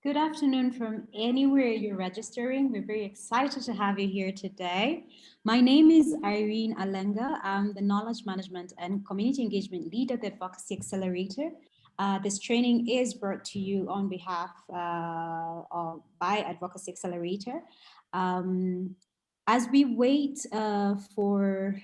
Good afternoon from anywhere you're registering. We're very excited to have you here today. My name is Irene Alenga. I'm the Knowledge Management and Community Engagement Lead at the Advocacy Accelerator. This training is brought to you on behalf by Advocacy Accelerator. As we wait for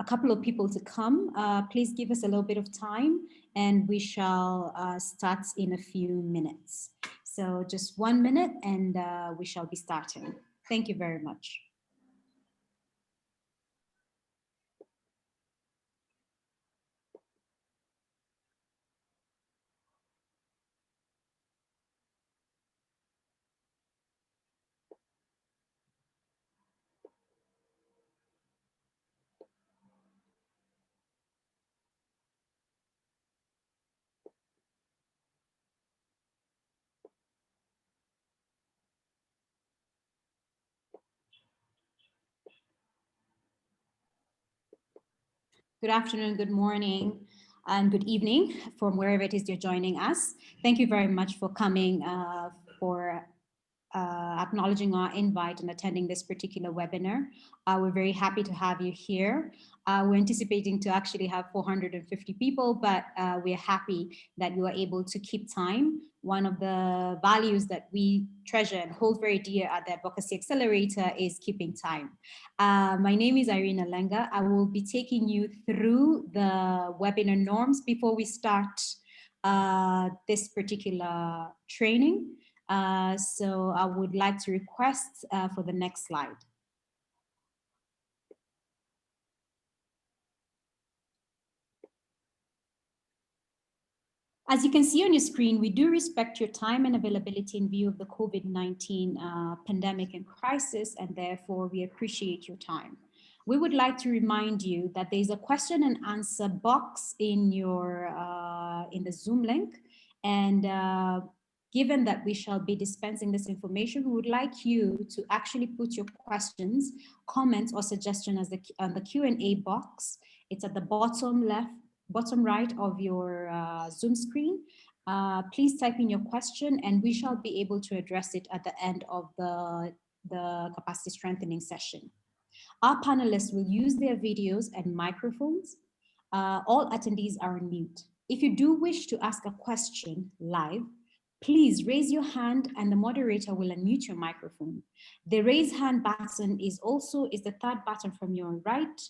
a couple of people to come, please give us a little bit of time and we shall start in a few minutes. So just 1 minute and we shall be starting. Thank you very much. Good afternoon, good morning, and good evening from wherever it is you're joining us. Thank you very much for coming, for acknowledging our invite and attending this particular webinar. We're very happy to have you here. We're anticipating to actually have 450 people, but we're happy that you are able to keep time. One of the values that we treasure and hold very dear at the Advocacy Accelerator is keeping time. My name is Irene Alenga. I will be taking you through the webinar norms before we start this particular training. So I would like to request for the next slide. As you can see on your screen, we do respect your time and availability in view of the COVID-19 pandemic and crisis, and therefore we appreciate your time. We would like to remind you that there's a question and answer box in your in the Zoom link, and given that we shall be dispensing this information, we would like you to actually put your questions, comments, or suggestions on the Q&A box. It's at the bottom left, bottom right of your Zoom screen. Please type in your question and we shall be able to address it at the end of the capacity strengthening session. Our panelists will use their videos and microphones. All attendees are on mute. If you do wish to ask a question live, please raise your hand and the moderator will unmute your microphone. The raise hand button is the third button from your right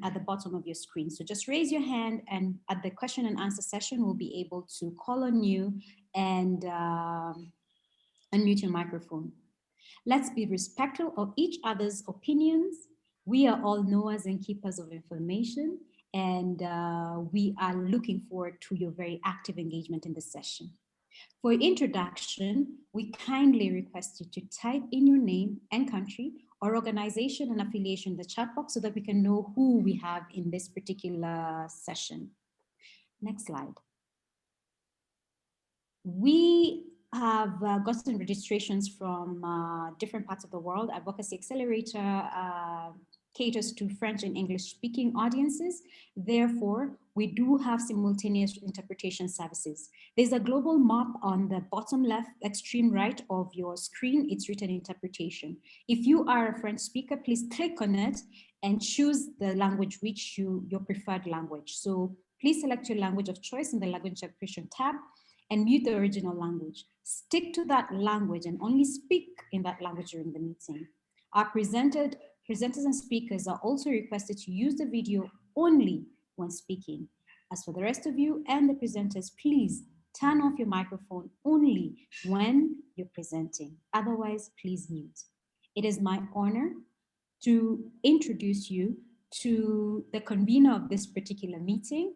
at the bottom of your screen. So just raise your hand and at the question and answer session, we'll be able to call on you and unmute your microphone. Let's be respectful of each other's opinions. We are all knowers and keepers of information, and we are looking forward to your very active engagement in this session. For introduction, we kindly request you to type in your name and country or organization and affiliation in the chat box so that we can know who we have in this particular session. Next slide. We have gotten registrations from different parts of the world. Advocacy Accelerator caters to French and English speaking audiences. Therefore, we do have simultaneous interpretation services. There's a global map on the bottom left, extreme right of your screen. It's written interpretation. If you are a French speaker, please click on it and choose the language which your preferred language. So please select your language of choice in the language interpretation tab and mute the original language. Stick to that language and only speak in that language during the meeting. Our presenters and speakers are also requested to use the video only when speaking. As for the rest of you and the presenters, please turn off your microphone only when you're presenting. Otherwise, please mute. It is my honor to introduce you to the convener of this particular meeting.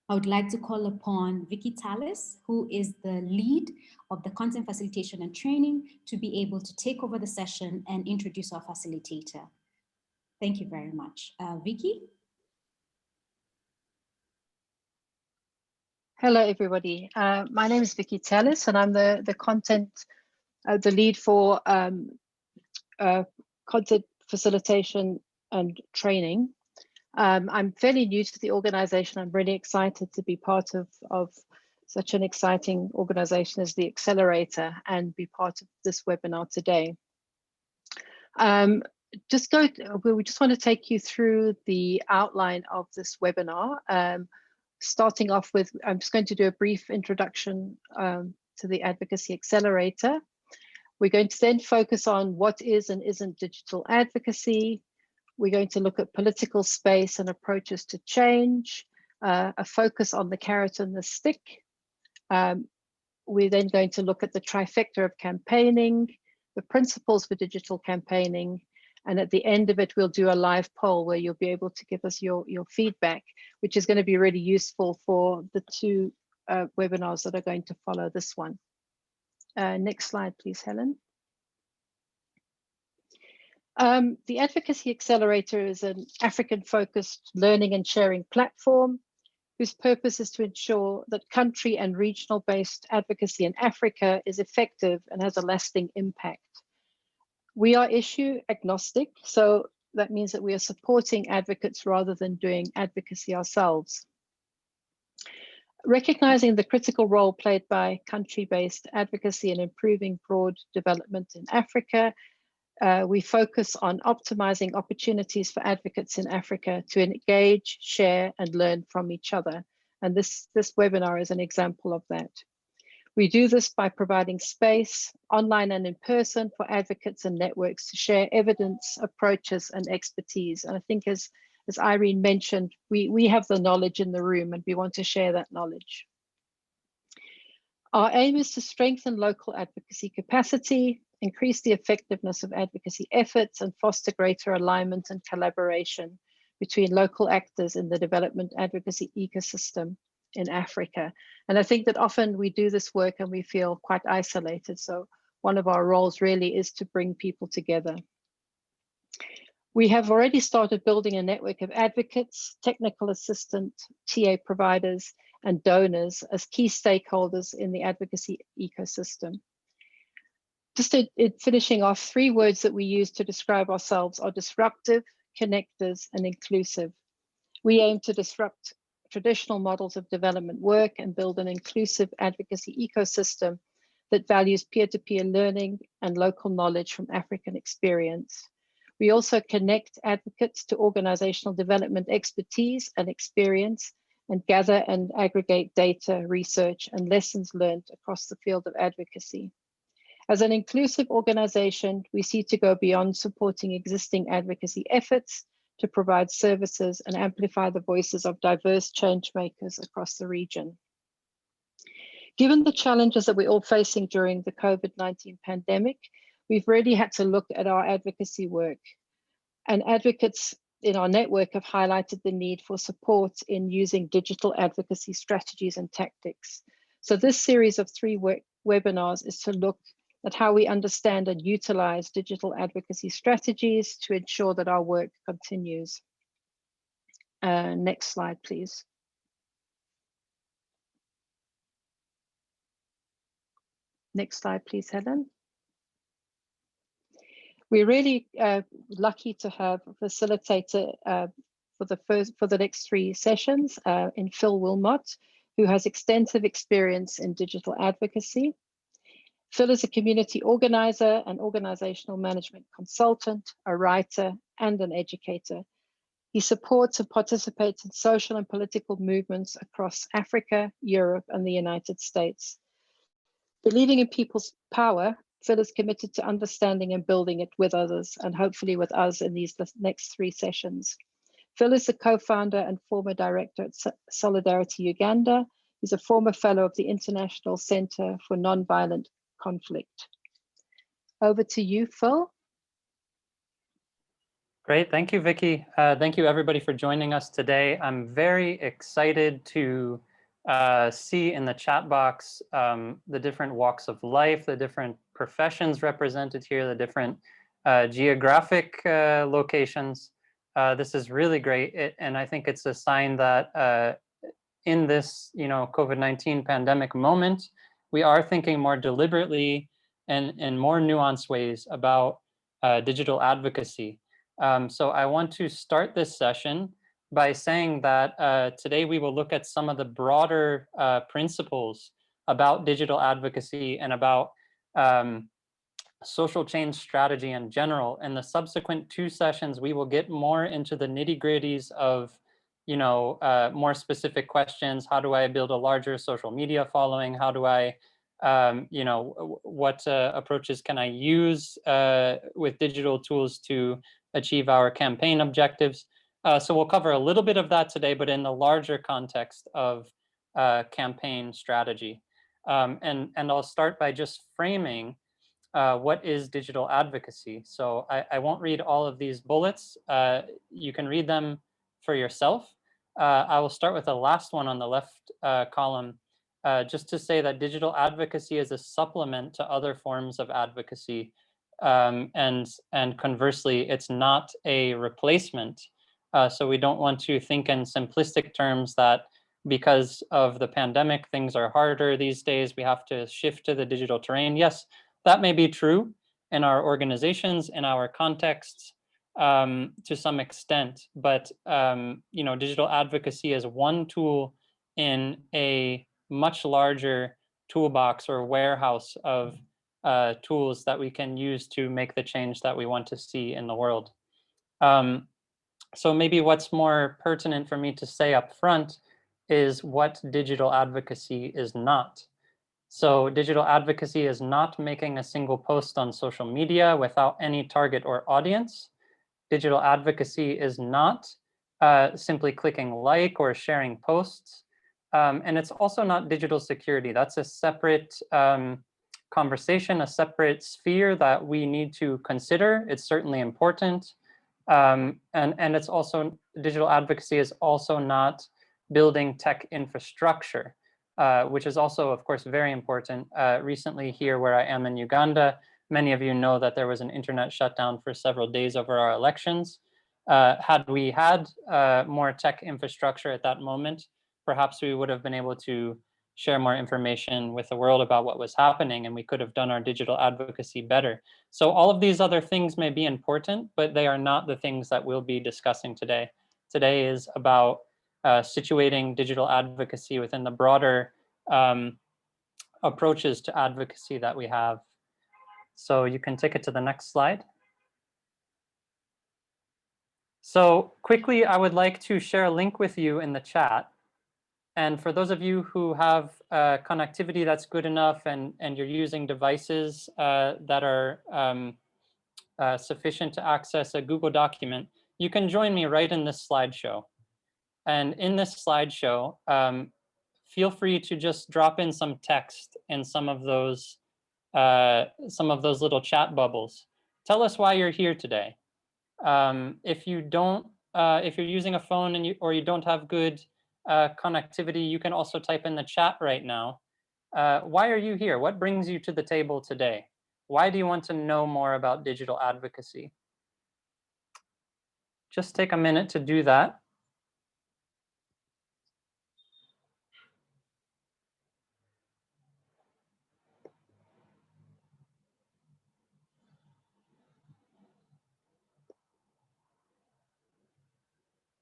I would like to call upon Vicky Tallis, who is the lead of the content facilitation and training, to be able to take over the session and introduce our facilitator. Thank you very much. Vicky? Hello, everybody. My name is Vicky Tallis, and I'm the content, the lead for content facilitation and training. I'm fairly new to the organization. I'm really excited to be part of such an exciting organization as the Accelerator and be part of this webinar today. We just want to take you through the outline of this webinar. Starting off with, I'm just going to do a brief introduction to the Advocacy Accelerator. We're going to then focus on what is and isn't digital advocacy. We're going to look at political space and approaches to change, a focus on the carrot and the stick. We're then going to look at the trifecta of campaigning, the principles for digital campaigning, and at the end of it, we'll do a live poll where you'll be able to give us your feedback, which is going to be really useful for the two webinars that are going to follow this one. Next slide, please, Helen. The Advocacy Accelerator is an African-focused learning and sharing platform whose purpose is to ensure that country and regional-based advocacy in Africa is effective and has a lasting impact. We are issue agnostic, so that means that we are supporting advocates rather than doing advocacy ourselves. Recognizing the critical role played by country-based advocacy in improving broad development in Africa, we focus on optimizing opportunities for advocates in Africa to engage, share, and learn from each other. And this webinar is an example of that. We do this by providing space, online and in person, for advocates and networks to share evidence, approaches, and expertise. And I think as Irene mentioned, we have the knowledge in the room and we want to share that knowledge. Our aim is to strengthen local advocacy capacity, increase the effectiveness of advocacy efforts, and foster greater alignment and collaboration between local actors in the development advocacy ecosystem in Africa. And I think that often we do this work and we feel quite isolated. So one of our roles really is to bring people together. We have already started building a network of advocates, technical assistant, TA providers, and donors as key stakeholders in the advocacy ecosystem. Just finishing off, 3 words that we use to describe ourselves are disruptive, connectors, and inclusive. We aim to disrupt traditional models of development work and build an inclusive advocacy ecosystem that values peer-to-peer learning and local knowledge from African experience. We also connect advocates to organizational development expertise and experience and gather and aggregate data, research, and lessons learned across the field of advocacy. As an inclusive organization, we seek to go beyond supporting existing advocacy efforts to provide services and amplify the voices of diverse change makers across the region. Given the challenges that we're all facing during the COVID-19 pandemic, we've really had to look at our advocacy work. And advocates in our network have highlighted the need for support in using digital advocacy strategies and tactics. So this series of 3 webinars is to look at how we understand and utilize digital advocacy strategies to ensure that our work continues. Next slide, please. Next slide, please, Helen. We're really lucky to have a facilitator for the next 3 sessions in Phil Wilmot, who has extensive experience in digital advocacy. Phil is a community organizer, an organizational management consultant, a writer, and an educator. He supports and participates in social and political movements across Africa, Europe, and the United States. Believing in people's power, Phil is committed to understanding and building it with others, and hopefully with us in these next 3 sessions. Phil is the co-founder and former director at Solidarity Uganda. He's a former fellow of the International Center for Nonviolent Conflict. Over to you, Phil. Great, thank you, Vicky. Thank you everybody for joining us today. I'm very excited to see in the chat box the different walks of life, the different professions represented here, the different geographic locations. This is really great, and I think it's a sign that in this, COVID-19 pandemic moment, we are thinking more deliberately and in more nuanced ways about digital advocacy. So I want to start this session by saying that today we will look at some of the broader principles about digital advocacy and about social change strategy in general. In the subsequent 2 sessions, we will get more into the nitty-gritties of, more specific questions. How do I build a larger social media following? How do I, what approaches can I use with digital tools to achieve our campaign objectives? So we'll cover a little bit of that today, but in the larger context of campaign strategy. And I'll start by just framing what is digital advocacy. So I won't read all of these bullets. You can read them for yourself. I will start with the last one on the left column, just to say that digital advocacy is a supplement to other forms of advocacy. And conversely, it's not a replacement. So we don't want to think in simplistic terms that because of the pandemic, things are harder these days, we have to shift to the digital terrain. Yes, that may be true in our organizations, in our contexts, to some extent, but digital advocacy is one tool in a much larger toolbox or warehouse of tools that we can use to make the change that we want to see in the world. So maybe what's more pertinent for me to say up front is what digital advocacy is not. So digital advocacy is not making a single post on social media without any target or audience. Digital advocacy is not simply clicking like or sharing posts. And it's also not digital security. That's a separate conversation, a separate sphere that we need to consider. It's certainly important. And it's also, digital advocacy is also not building tech infrastructure. Which is also, of course, very important. Recently here where I am in Uganda, many of you know that there was an internet shutdown for several days over our elections. Had we had more tech infrastructure at that moment, perhaps we would have been able to share more information with the world about what was happening, and we could have done our digital advocacy better. So all of these other things may be important, but they are not the things that we'll be discussing today. Today is about situating digital advocacy within the broader approaches to advocacy that we have. So you can take it to the next slide. So quickly, I would like to share a link with you in the chat. And for those of you who have connectivity that's good enough and you're using devices that are sufficient to access a Google document, you can join me right in this slideshow. And in this slideshow, feel free to just drop in some text in some of those little chat bubbles. Tell us why you're here today. If you don't, if you're using a phone and you don't have good connectivity, you can also type in the chat right now. Why are you here? What brings you to the table today? Why do you want to know more about digital advocacy? Just take a minute to do that.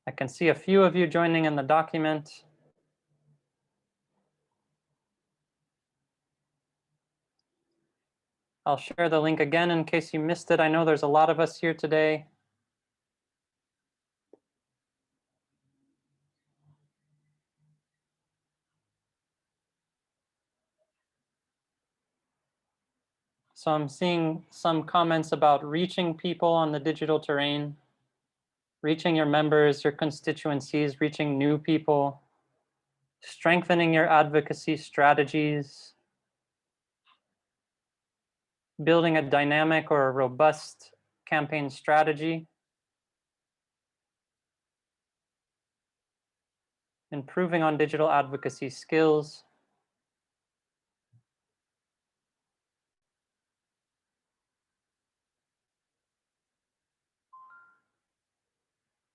I can see a few of you joining in the document. I'll share the link again in case you missed it. I know there's a lot of us here today. So I'm seeing some comments about reaching people on the digital terrain, reaching your members, your constituencies, reaching new people, strengthening your advocacy strategies, building a dynamic or a robust campaign strategy, improving on digital advocacy skills,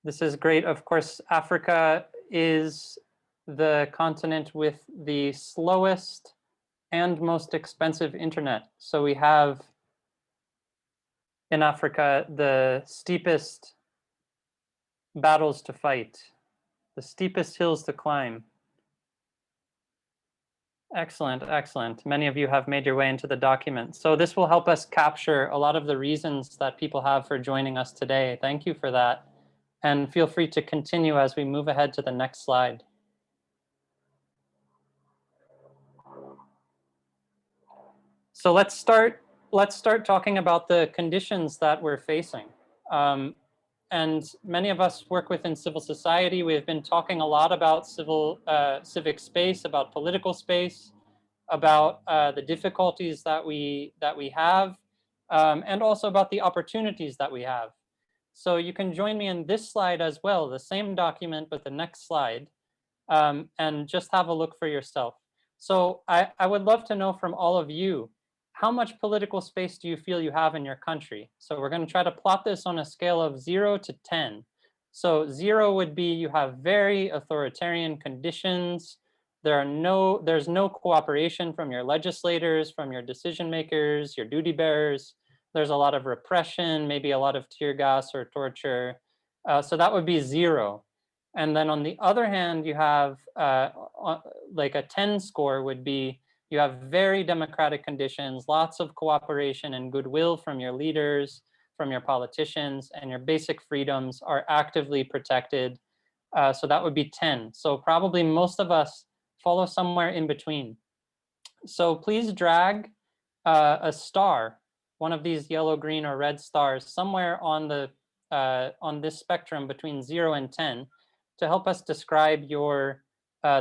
this is great. Of course, Africa is the continent with the slowest and most expensive internet. So we have in Africa the steepest battles to fight The steepest hills to climb. Excellent, excellent. Many of you have made your way into the document. So this will help us capture a lot of the reasons that people have for joining us today. Thank you for that. And feel free to continue as we move ahead to the next slide. So let's start talking about the conditions that we're facing. And many of us work within civil society. We have been talking a lot about civic space, about political space, about the difficulties that we have, and also about the opportunities that we have. So you can join me in this slide as well, the same document, but the next slide, and just have a look for yourself. So I would love to know from all of you, how much political space do you feel you have in your country? So we're going to try to plot this on a scale of 0 to 10. So 0 would be you have very authoritarian conditions. There's no cooperation from your legislators, from your decision makers, your duty bearers. There's a lot of repression, maybe a lot of tear gas or torture. So that would be 0. And then on the other hand, you have like a 10 score would be you have very democratic conditions, lots of cooperation and goodwill from your leaders, from your politicians, and your basic freedoms are actively protected. So that would be 10. So probably most of us follow somewhere in between. So please drag a star, one of these yellow, green, or red stars, somewhere on this spectrum between 0 and 10 to help us describe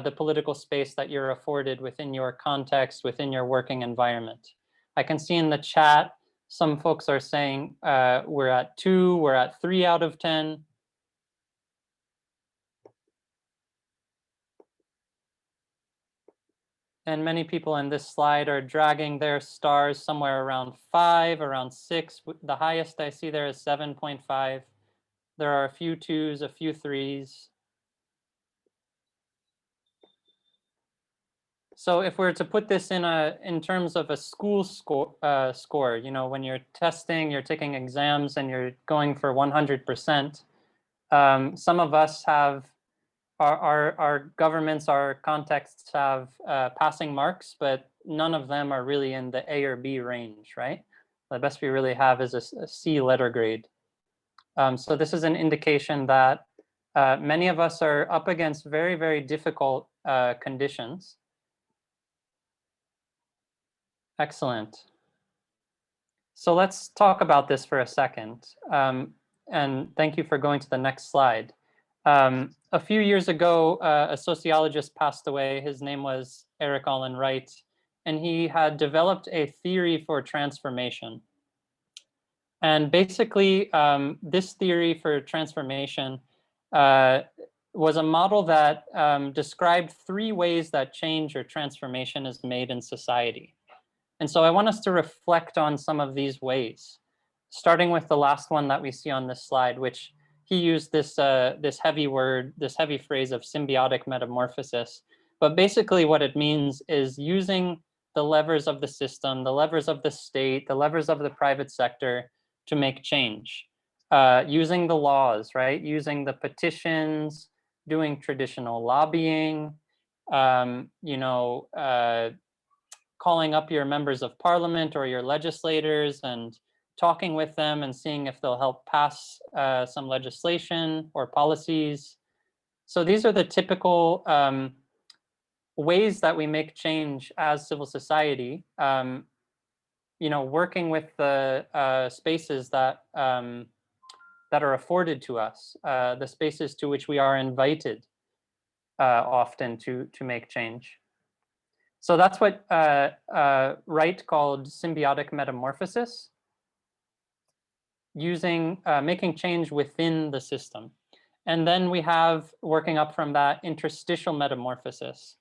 the political space that you're afforded within your context, within your working environment. I can see in the chat, some folks are saying we're at 2, we're at 3 out of 10. And many people in this slide are dragging their stars somewhere around 5, around 6. The highest I see there is 7.5. There are a few 2s, a few 3s. So if we're to put this in terms of a school score, you know, when you're testing, you're taking exams, and you're going for 100%, some of us have our governments, our contexts have passing marks, but none of them are really in the A or B range, right? The best we really have is a C letter grade. So this is an indication that many of us are up against very, very difficult conditions. Excellent. So let's talk about this for a second. And thank you for going to the next slide. A few years ago, a sociologist passed away. His name was Eric Olin Wright, and he had developed a theory for transformation. And basically, this theory for transformation was a model that described 3 ways that change or transformation is made in society. And so I want us to reflect on some of these ways, starting with the last one that we see on this slide, which he used this heavy phrase of symbiotic metamorphosis. But basically what it means is using the levers of the system, the levers of the state, the levers of the private sector to make change. Using the laws, right? Using the petitions, doing traditional lobbying, calling up your members of parliament or your legislators and talking with them and seeing if they'll help pass some legislation or policies. So these are the typical ways that we make change as civil society, working with the spaces that are afforded to us, the spaces to which we are invited often to make change. So that's what Wright called symbiotic metamorphosis, making change within the system. And then we have, working up from that, interstitial metamorphosis,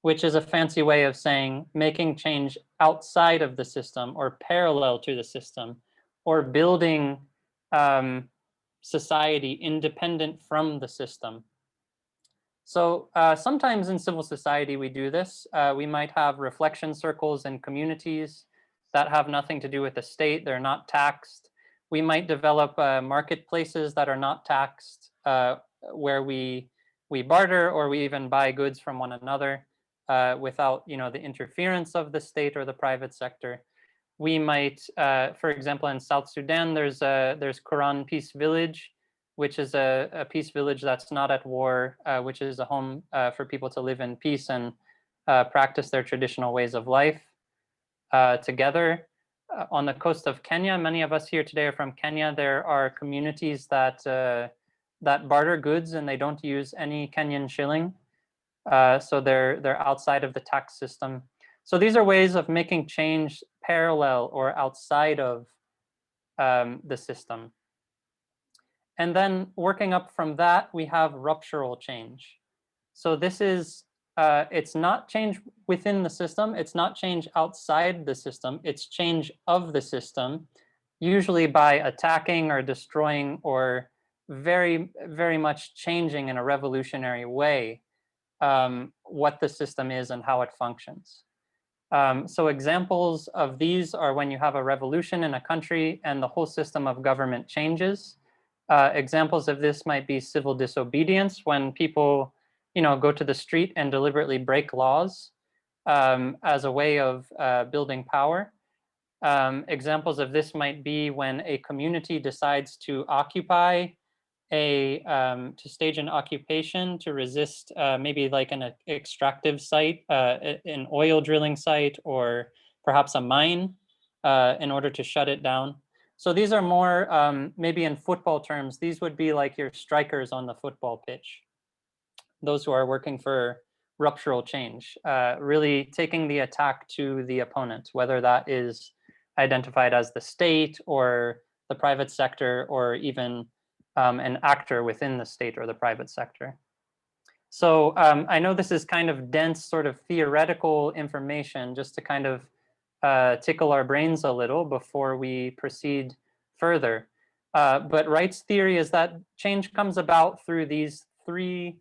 which is a fancy way of saying making change outside of the system or parallel to the system, or building society independent from the system. So sometimes in civil society we do this. We might have reflection circles in communities that have nothing to do with the state. They're not taxed. We might develop marketplaces that are not taxed, where we we barter or we even buy goods from one another without, the interference of the state or the private sector. We might, for example, in South Sudan, there's Quran Peace Village, which is a peace village that's not at war, which is a home for people to live in peace and practice their traditional ways of life together. On the coast of Kenya, many of us here today are from Kenya. There are communities that barter goods and they don't use any Kenyan shilling, so they're outside of the tax system. So these are ways of making change parallel or outside of the system. And then working up from that, we have ruptural change. So this is, it's not change within the system, it's not change outside the system, it's change of the system, usually by attacking or destroying or very, very much changing in a revolutionary way what the system is and how it functions. So examples of these are when you have a revolution in a country and the whole system of government changes. Examples of this might be civil disobedience, when people, go to the street and deliberately break laws as a way of building power. Examples of this might be when a community decides to occupy to stage an occupation to resist maybe like an extractive site, an oil drilling site, or perhaps a mine in order to shut it down. So these are more, maybe in football terms, these would be like your strikers on the football pitch. Those who are working for ruptural change, really taking the attack to the opponent, whether that is identified as the state or the private sector or even an actor within the state or the private sector. So I know this is kind of dense sort of theoretical information just to kind of tickle our brains a little before we proceed further. But Wright's theory is that change comes about through these three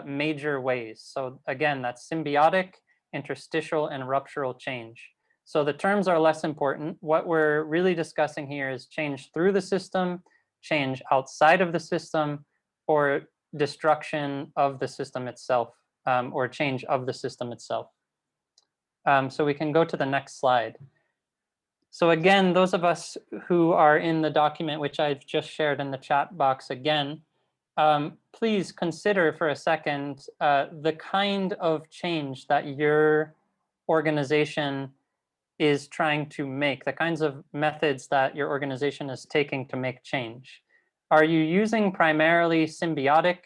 major ways. So again, that's symbiotic, interstitial, and ruptural change. So the terms are less important. What we're really discussing here is change through the system, change outside of the system, or destruction of the system itself, or change of the system itself. So we can go to the next slide. So again, those of us who are in the document, which I've just shared in the chat box again, please consider for a second the kind of change that your organization is trying to make, the kinds of methods that your organization is taking to make change. Are you using primarily symbiotic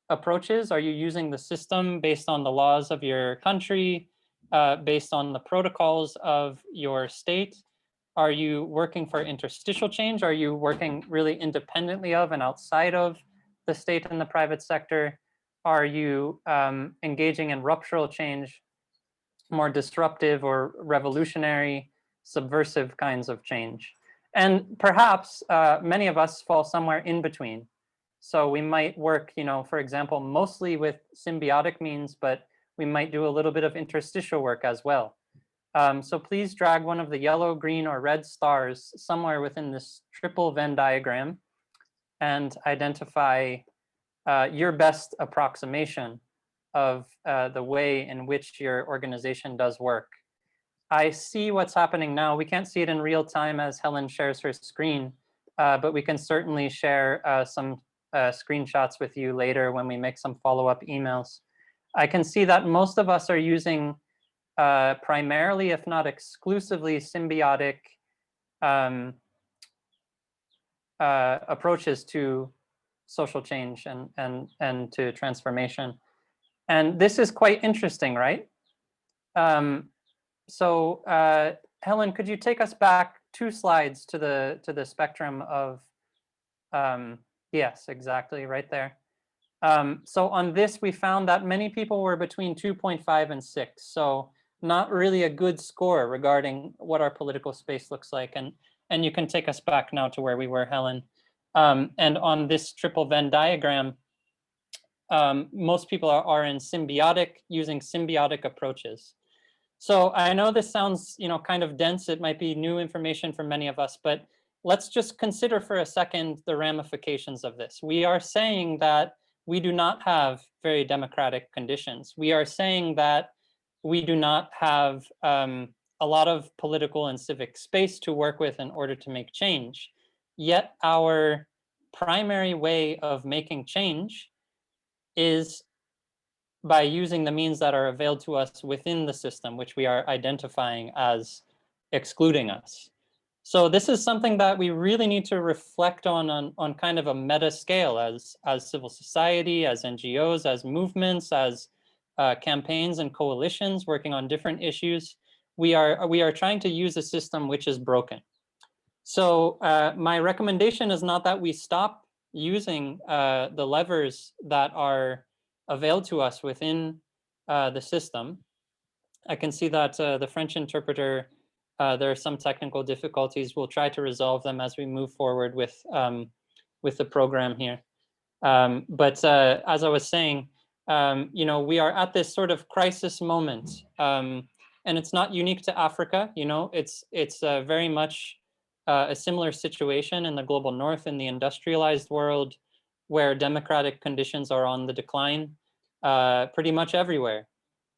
approaches? Are you using the system based on the laws of your country, based on the protocols of your state? Are you working for interstitial change? Are you working really independently of and outside of the state and the private sector? Are you engaging in ruptural change, more disruptive or revolutionary, subversive kinds of change? And perhaps many of us fall somewhere in between. So we might work, for example, mostly with symbiotic means, but we might do a little bit of interstitial work as well. So please drag one of the yellow, green, or red stars somewhere within this triple Venn diagram and identify your best approximation of the way in which your organization does work. I see what's happening now. We can't see it in real time as Helen shares her screen, but we can certainly share some screenshots with you later when we make some follow-up emails. I can see that most of us are using primarily, if not exclusively, symbiotic approaches to social change and to transformation. And this is quite interesting, right? So Helen, could you take us back 2 slides to the spectrum of, yes, exactly, right there. So on this, we found that many people were between 2.5 and 6. So not really a good score regarding what our political space looks like. And you can take us back now to where we were, Helen. And on this triple Venn diagram, most people are in using symbiotic approaches. So I know this sounds, kind of dense. It might be new information for many of us, but let's just consider for a second the ramifications of this. We are saying that we do not have very democratic conditions. We are saying that we do not have a lot of political and civic space to work with in order to make change. Yet our primary way of making change is by using the means that are available to us within the system, which we are identifying as excluding us. So this is something that we really need to reflect on kind of a meta scale as civil society, as NGOs, as movements, as campaigns and coalitions working on different issues. We are trying to use a system which is broken. So my recommendation is not that we stop using the levers that are available to us within the system. I can see that the French interpreter, there are some technical difficulties. We'll try to resolve them as we move forward with the program here. But as I was saying, you know, we are at this sort of crisis moment, and it's not unique to Africa. You know, it's very much a similar situation in the global north, in the industrialized world, where democratic conditions are on the decline pretty much everywhere.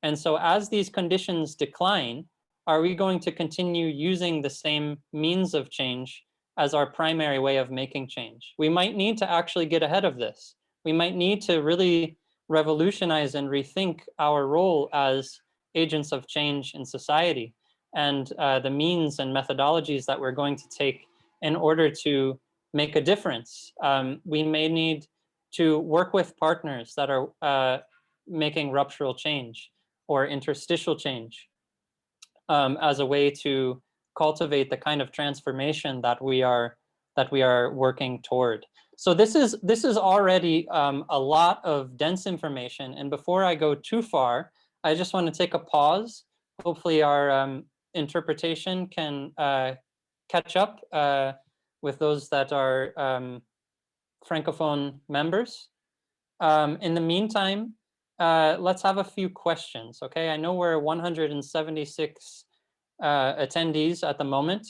And so as these conditions decline, are we going to continue using the same means of change as our primary way of making change? We might need to actually get ahead of this. We might need to really revolutionize and rethink our role as agents of change in society, and the means and methodologies that we're going to take in order to make a difference. We may need to work with partners that are making ruptural change or interstitial change as a way to cultivate the kind of transformation that we are working toward. So this is already a lot of dense information. And before I go too far, I just want to take a pause. Hopefully our interpretation can catch up with those that are Francophone members. In the meantime, let's have a few questions, okay? I know we're 176 attendees at the moment,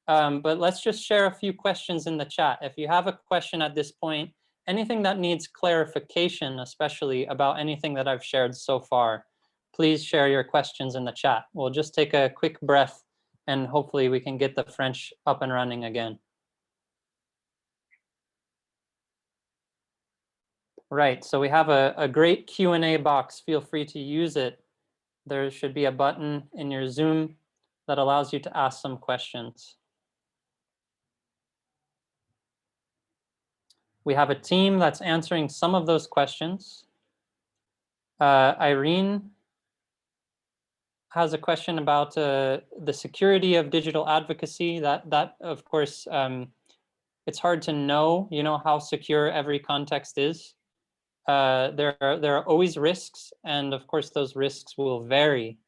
but let's just share a few questions in the chat. If you have a question at this point, anything that needs clarification, especially about anything that I've shared so far, please share your questions in the chat. We'll just take a quick breath and hopefully we can get the French up and running again. Right, so we have a great Q&A box. Feel free to use it. There should be a button in your Zoom that allows you to ask some questions. We have a team that's answering some of those questions. Irene has a question about the security of digital advocacy. That of course, it's hard to know, you know, how secure every context is. There are always risks, and of course those risks will vary.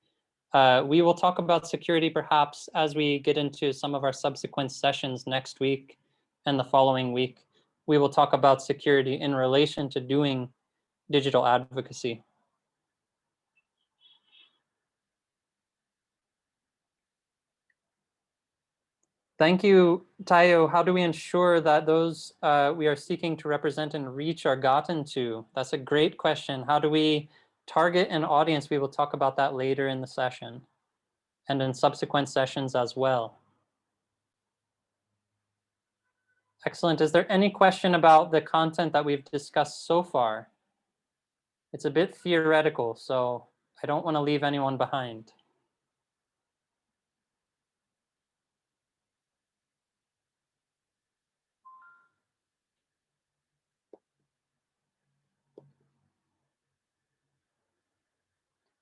We will talk about security perhaps as we get into some of our subsequent sessions next week and the following week. We will talk about security in relation to doing digital advocacy. Thank you, Tayo. How do we ensure that those we are seeking to represent and reach are gotten to? That's a great question. How do we target an audience? We will talk about that later in the session and in subsequent sessions as well. Excellent. Is there any question about the content that we've discussed so far? It's a bit theoretical, so I don't want to leave anyone behind.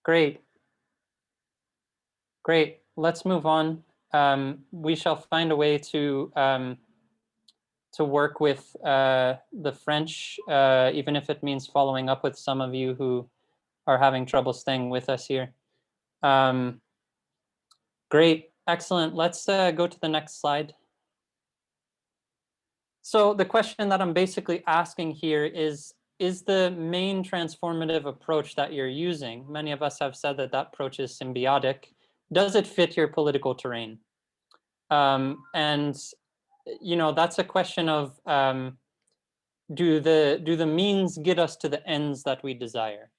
Great. Great. Let's move on. We shall find a way to work with the French, even if it means following up with some of you who are having trouble staying with us here. Great, excellent. Let's go to the next slide. So the question that I'm basically asking here is the main transformative approach that you're using, many of us have said that that approach is symbiotic, does it fit your political terrain? And you know, that's a question of do the means get us to the ends that we desire?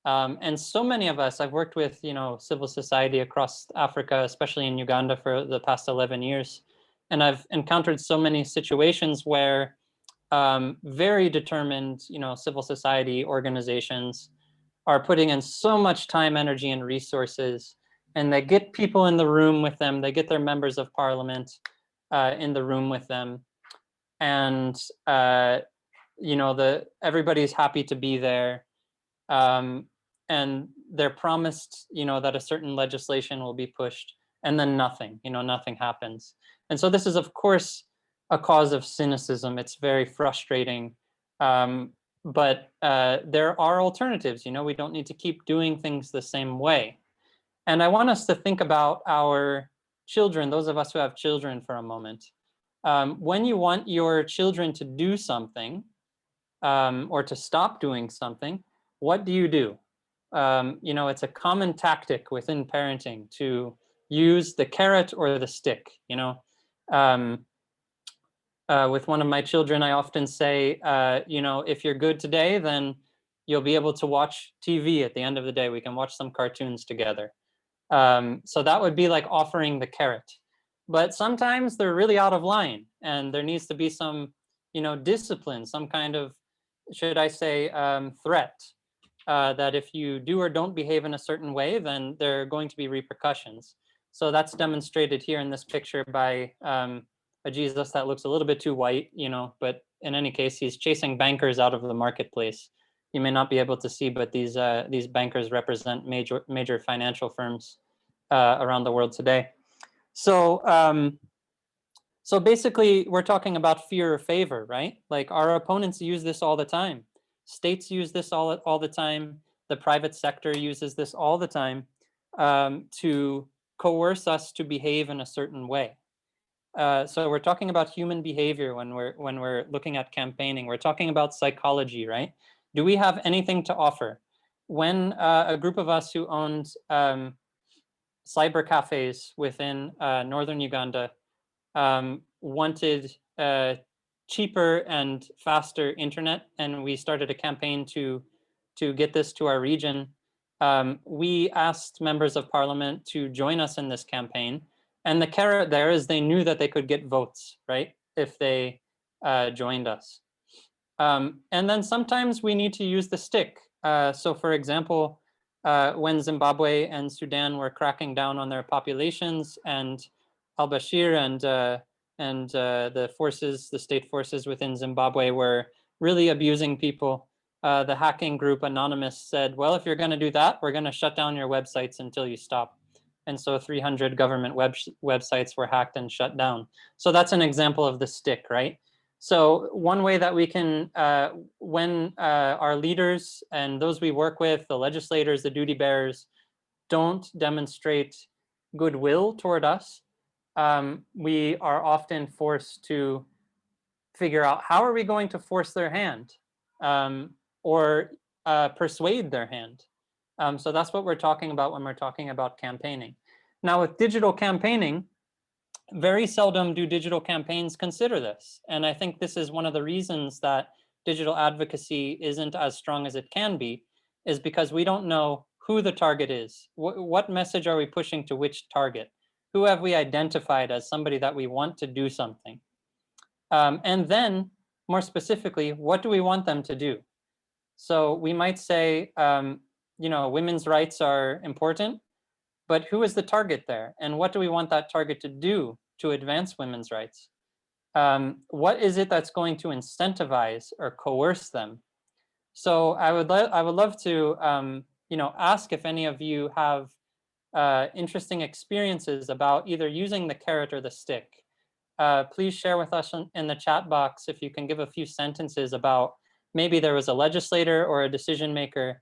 And so many of us, I've worked with, you know, civil society across Africa, especially in Uganda for the past 11 years. And I've encountered so many situations where very determined, you know, civil society organizations are putting in so much time, energy, and resources, and they get people in the room with them. They get their members of parliament in the room with them, and you know, everybody's happy to be there, and they're promised, you know, that a certain legislation will be pushed, and then nothing, you know, nothing happens. And so this is, of course, a cause of cynicism. It's very frustrating. But there are alternatives. You know, we don't need to keep doing things the same way. And I want us to think about our children, those of us who have children, for a moment. When you want your children to do something or to stop doing something, what do? You know, it's a common tactic within parenting to use the carrot or the stick. You know, with one of my children, I often say, you know, if you're good today, then you'll be able to watch TV at the end of the day. We can watch some cartoons together. So that would be like offering the carrot. But sometimes they're really out of line, and there needs to be some, you know, discipline, some kind of, should I say, threat, that if you do or don't behave in a certain way, then there are going to be repercussions. So that's demonstrated here in this picture by a Jesus that looks a little bit too white, you know, but in any case, he's chasing bankers out of the marketplace. You may not be able to see, but these bankers represent major financial firms around the world today. So so basically, we're talking about fear or favor, right? Like, our opponents use this all the time. States use this all the time. The private sector uses this all the time to coerce us to behave in a certain way. So we're talking about human behavior when we're looking at campaigning. We're talking about psychology, right? Do we have anything to offer? When a group of us who owned cyber cafes within northern Uganda wanted cheaper and faster internet, and we started a campaign to get this to our region, we asked members of parliament to join us in this campaign. And the carrot there is they knew that they could get votes, right, if they joined us. And then sometimes we need to use the stick. So for example, when Zimbabwe and Sudan were cracking down on their populations, and al-Bashir and the state forces within Zimbabwe were really abusing people, the hacking group Anonymous said, well, if you're going to do that, we're going to shut down your websites until you stop. And so 300 government websites were hacked and shut down. So that's an example of the stick, right? So one way that we can, when our leaders and those we work with, the legislators, the duty bearers, don't demonstrate goodwill toward us, we are often forced to figure out how are we going to force their hand or persuade their hand. So that's what we're talking about when we're talking about campaigning. Now, with digital campaigning, very seldom do digital campaigns consider this. And I think this is one of the reasons that digital advocacy isn't as strong as it can be, is because we don't know who the target is. What message are we pushing to which target? Who have we identified as somebody that we want to do something? And then, more specifically, what do we want them to do? So we might say, you know, women's rights are important, but who is the target there? And what do we want that target to do to advance women's rights? What is it that's going to incentivize or coerce them? So I would love to you know, ask if any of you have interesting experiences about either using the carrot or the stick. Please share with us in the chat box if you can give a few sentences about maybe there was a legislator or a decision maker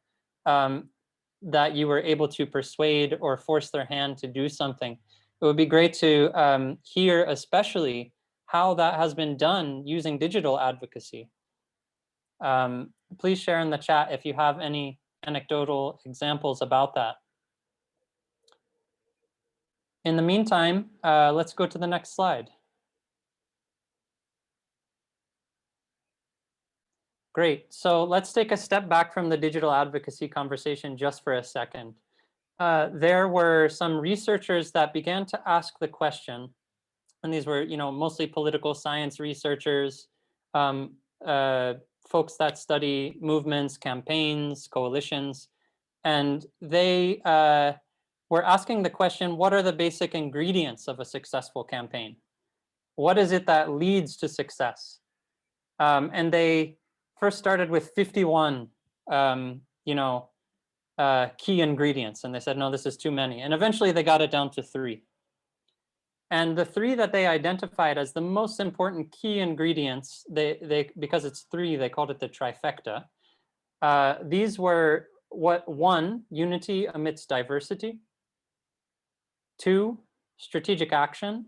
that you were able to persuade or force their hand to do something. It would be great to hear especially how that has been done using digital advocacy. Please share in the chat if you have any anecdotal examples about that. In the meantime, let's go to the next slide. Great. So let's take a step back from the digital advocacy conversation just for a second. There were some researchers that began to ask the question, and these were, mostly political science researchers, um, folks that study movements, campaigns, coalitions, and they were asking the question, what are the basic ingredients of a successful campaign? What is it that leads to success? And they first started with 51, key ingredients, and they said, no, this is too many. And eventually they got it down to 3. And the 3 that they identified as the most important key ingredients, they because it's 3, they called it the trifecta. These were 1, unity amidst diversity. 2, strategic action.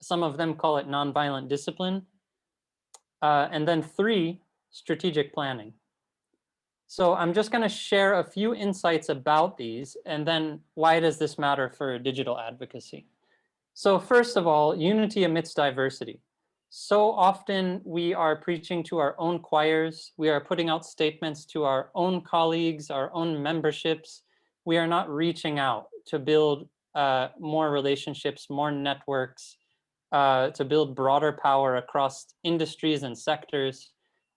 Some of them call it nonviolent discipline. And then 3, strategic planning. So I'm just going to share a few insights about these, and then why does this matter for digital advocacy? So first of all, unity amidst diversity. So often we are preaching to our own choirs. We are putting out statements to our own colleagues, our own memberships. We are not reaching out to build more relationships, more networks, to build broader power across industries and sectors.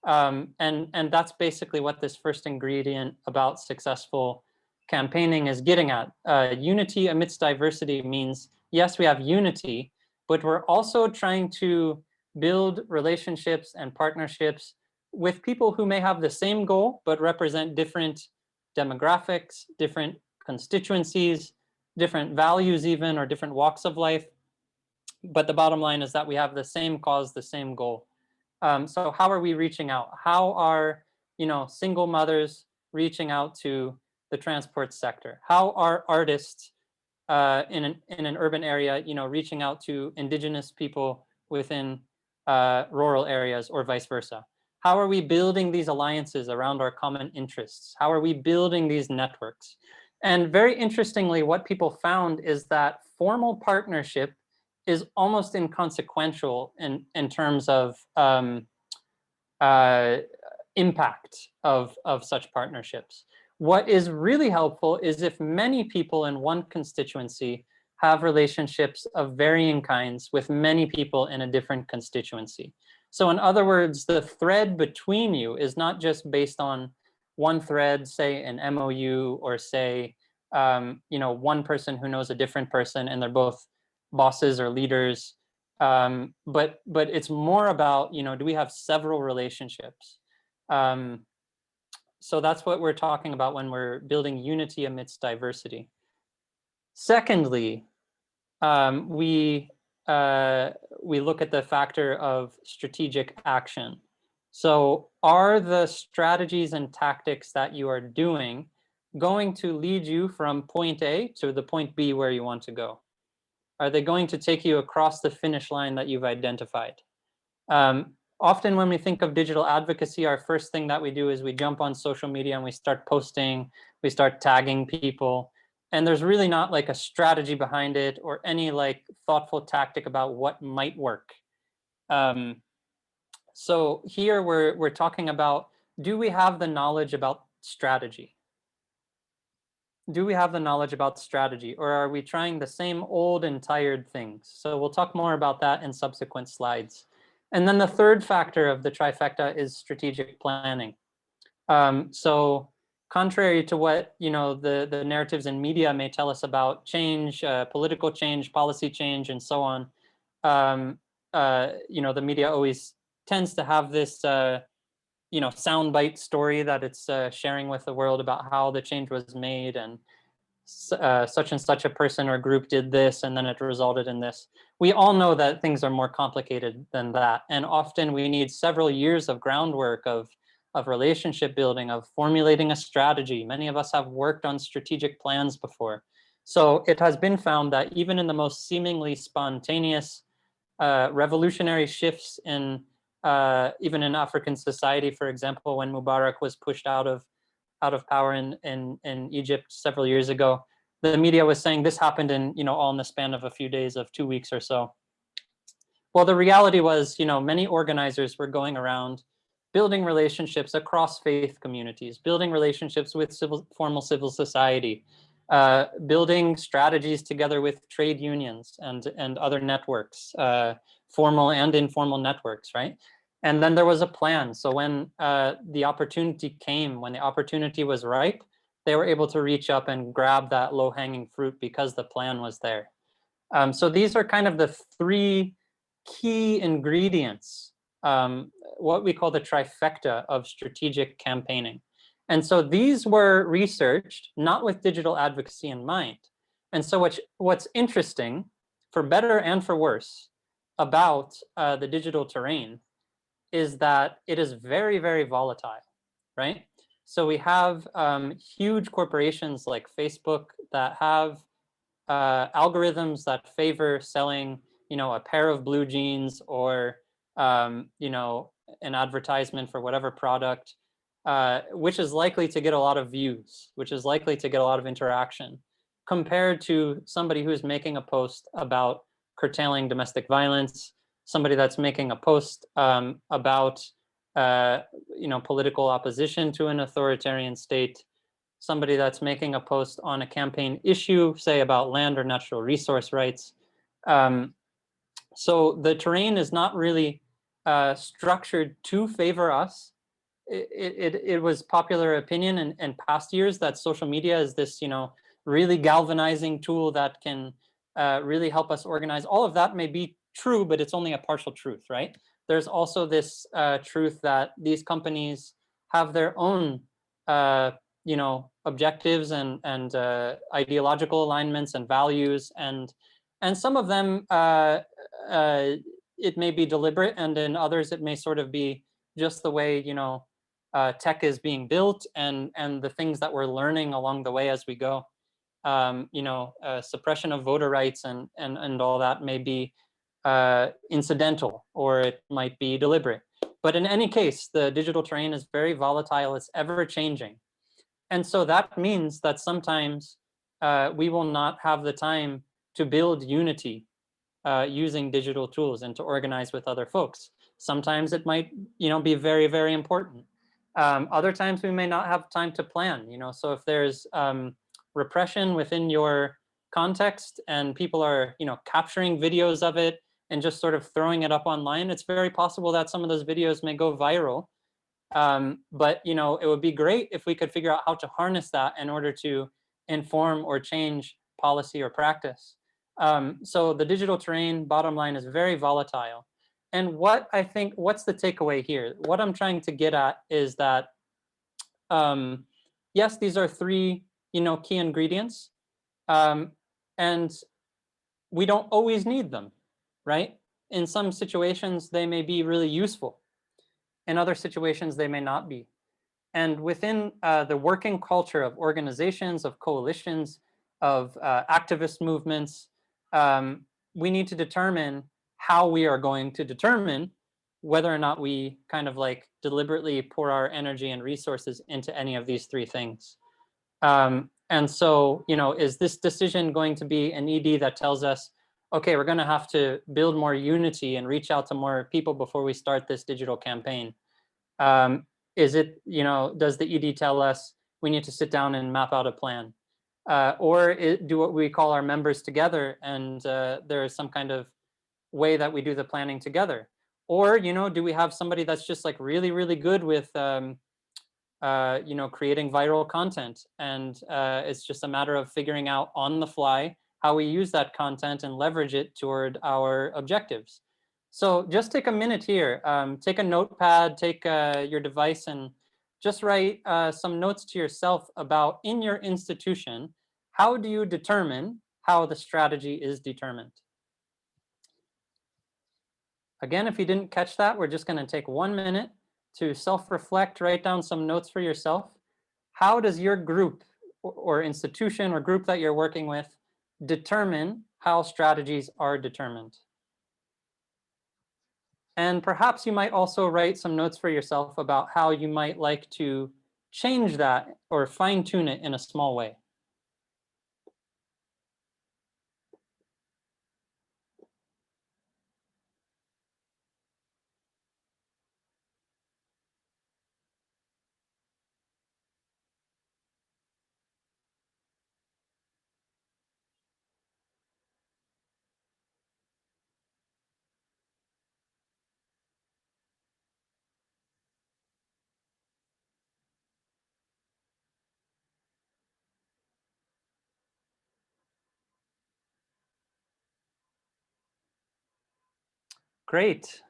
And that's basically what this first ingredient about successful campaigning is getting at. Unity amidst diversity means, yes, we have unity, but we're also trying to build relationships and partnerships with people who may have the same goal, but represent different demographics, different constituencies, different values even, or different walks of life. But the bottom line is that we have the same cause, the same goal. So how are we reaching out? How are, single mothers reaching out to the transport sector? How are artists in an urban area, reaching out to indigenous people within rural areas, or vice versa? How are we building these alliances around our common interests? How are we building these networks? And very interestingly, what people found is that formal partnership is almost inconsequential in terms of impact of such partnerships. What is really helpful is if many people in one constituency have relationships of varying kinds with many people in a different constituency. So in other words, the thread between you is not just based on one thread, say an MOU, or say, one person who knows a different person and they're both bosses or leaders. But it's more about, do we have several relationships? So that's what we're talking about when we're building unity amidst diversity. Secondly, we look at the factor of strategic action. So are the strategies and tactics that you are doing going to lead you from point A to the point B where you want to go? Are they going to take you across the finish line that you've identified? Often when we think of digital advocacy, our first thing that we do is we jump on social media and we start posting, we start tagging people. And there's really not like a strategy behind it or any like thoughtful tactic about what might work. So here we're talking about, do we have the knowledge about strategy? Do we have the knowledge about strategy, or are we trying the same old and tired things? So we'll talk more about that in subsequent slides. And then the third factor of the trifecta is strategic planning. So contrary to what the narratives in media may tell us about change, political change, policy change, and so on, the media always tends to have this soundbite story that it's sharing with the world about how the change was made, and such and such a person or group did this, and then it resulted in this. We all know that things are more complicated than that. And often we need several years of groundwork, of relationship building, of formulating a strategy. Many of us have worked on strategic plans before. So it has been found that even in the most seemingly spontaneous revolutionary shifts in even in African society, for example, when Mubarak was pushed out of power in Egypt several years ago, the media was saying this happened in, all in the span of a few days, of 2 weeks or so. Well, the reality was, many organizers were going around building relationships across faith communities, building relationships with formal civil society, building strategies together with trade unions and other networks, formal and informal networks, right? And then there was a plan. So when the opportunity came, when the opportunity was ripe, they were able to reach up and grab that low-hanging fruit because the plan was there. So these are kind of the three key ingredients, what we call the trifecta of strategic campaigning. And so these were researched not with digital advocacy in mind. And so what's interesting, for better and for worse, about the digital terrain is that it is very, very volatile, right? So we have huge corporations like Facebook that have algorithms that favor selling, a pair of blue jeans or, an advertisement for whatever product, which is likely to get a lot of views, which is likely to get a lot of interaction, compared to somebody who's making a post about curtailing domestic violence, somebody that's making a post about, political opposition to an authoritarian state, somebody that's making a post on a campaign issue, say about land or natural resource rights. So the terrain is not really structured to favor us. It was popular opinion in past years that social media is this, really galvanizing tool that can really help us organize. All of that may be true, but it's only a partial truth, right? There's also this truth that these companies have their own objectives and ideological alignments and values, and some of them it may be deliberate, and in others it may sort of be just the way tech is being built and the things that we're learning along the way as we go. Suppression of voter rights and all that may be incidental, or it might be deliberate. But in any case, the digital terrain is very volatile. It's ever changing. And so that means that sometimes we will not have the time to build unity using digital tools and to organize with other folks. Sometimes it might, be very, very important. Other times we may not have time to plan, so if there's repression within your context and people are, capturing videos of it and just sort of throwing it up online, it's very possible that some of those videos may go viral. But it would be great if we could figure out how to harness that in order to inform or change policy or practice. So the digital terrain, bottom line, is very volatile. And what's the takeaway here? What I'm trying to get at is that, yes, these are three, key ingredients, and we don't always need them, right? In some situations, they may be really useful. In other situations, they may not be. And within the working culture of organizations, of coalitions, of activist movements, we need to determine how we are going to determine whether or not we kind of like deliberately pour our energy and resources into any of these three things. And so, is this decision going to be an ED that tells us, okay, we're going to have to build more unity and reach out to more people before we start this digital campaign? Is it, does the ED tell us we need to sit down and map out a plan? Or do what we call our members together, and there is some kind of way that we do the planning together? Or, do we have somebody that's just like really, really good with, creating viral content, and it's just a matter of figuring out on the fly how we use that content and leverage it toward our objectives? So just take a minute here, take a notepad, take your device, and just write some notes to yourself about, in your institution, how do you determine how the strategy is determined? Again, if you didn't catch that, we're just going to take 1 minute to self-reflect, write down some notes for yourself. How does your group or institution or group that you're working with determine how strategies are determined? And perhaps you might also write some notes for yourself about how you might like to change that or fine-tune it in a small way. Great.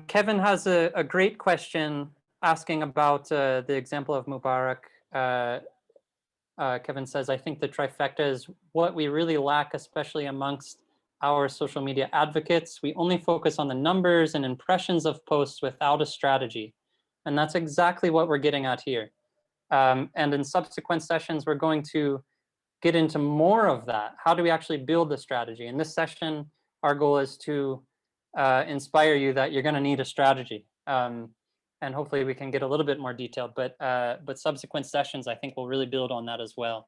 Kevin has a great question asking about the example of Mubarak. Kevin says, I think the trifecta is what we really lack, especially amongst our social media advocates. We only focus on the numbers and impressions of posts without a strategy. And that's exactly what we're getting at here. And in subsequent sessions, we're going to get into more of that. How do we actually build the strategy? In this session, our goal is to inspire you that you're going to need a strategy. And hopefully we can get a little bit more detailed, but subsequent sessions, I think, will really build on that as well.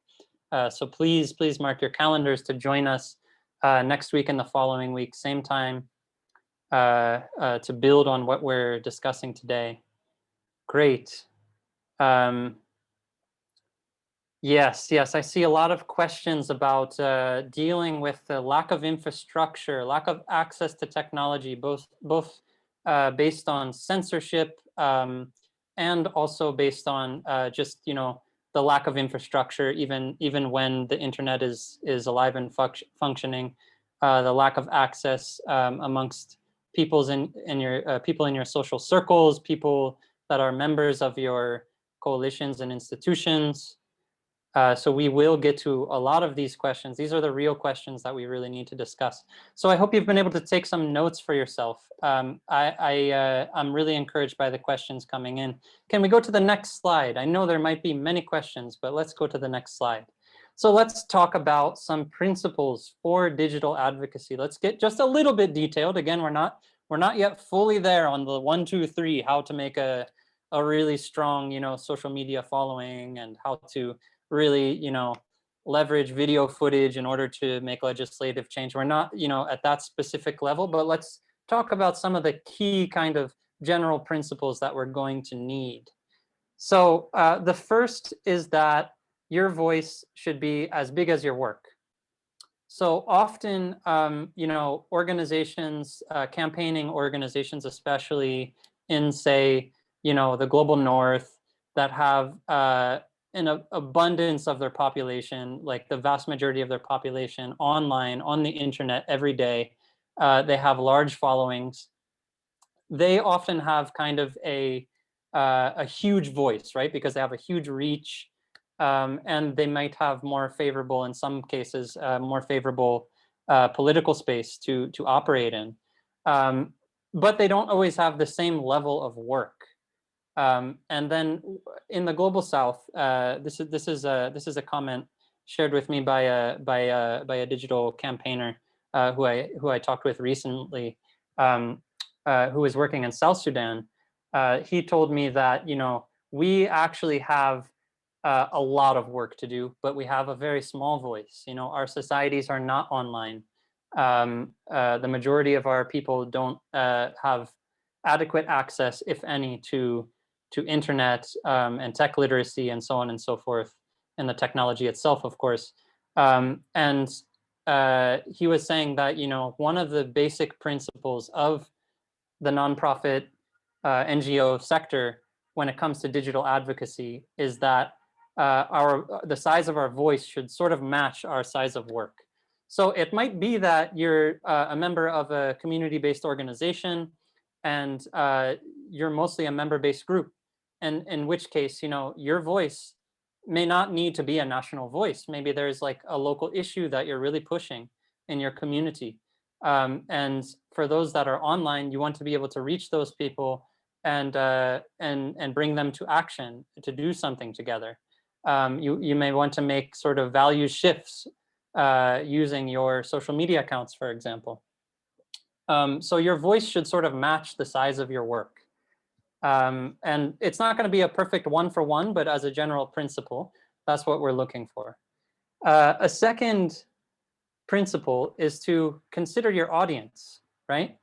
So please mark your calendars to join us next week and the following week, same time, to build on what we're discussing today. Great. Yes, I see a lot of questions about dealing with the lack of infrastructure, lack of access to technology, both based on censorship and also based on just the lack of infrastructure, even when the internet is alive and functioning, the lack of access amongst people in your social circles, people that are members of your coalitions and institutions. So we will get to a lot of these questions. These are the real questions that we really need to discuss. So I hope you've been able to take some notes for yourself. I'm really encouraged by the questions coming in. Can we go to the next slide? I know there might be many questions, but let's go to the next slide. So let's talk about some principles for digital advocacy. Let's get just a little bit detailed. Again, we're not yet fully there on the 1, 2, 3, how to make a really strong, social media following and how to really, leverage video footage in order to make legislative change. We're not, at that specific level, but let's talk about some of the key kind of general principles that we're going to need. So the first is that your voice should be as big as your work. So often, organizations, campaigning organizations, especially in, say, the global north, that have an abundance of their population, like the vast majority of their population online, on the internet every day. They have large followings. They often have kind of a huge voice, right? Because they have a huge reach, and they might have more favorable, in some cases, more favorable political space to operate in. But they don't always have the same level of work. And then in the global south, this is a comment shared with me by a digital campaigner who I talked with recently, who is working in South Sudan. He told me that we actually have a lot of work to do, but we have a very small voice. Our societies are not online. The majority of our people don't have adequate access, if any, to internet and tech literacy and so on and so forth, and the technology itself, of course. And he was saying that one of the basic principles of the nonprofit NGO sector when it comes to digital advocacy is that the size of our voice should sort of match our size of work. So it might be that you're a member of a community-based organization and you're mostly a member-based group, and in which case, your voice may not need to be a national voice. Maybe there's like a local issue that you're really pushing in your community. And for those that are online, you want to be able to reach those people and bring them to action, to do something together. You may want to make sort of value shifts using your social media accounts, for example. So your voice should sort of match the size of your work. And it's not going to be a perfect one-for-one, but as a general principle, that's what we're looking for. A second principle is to consider your audience, right?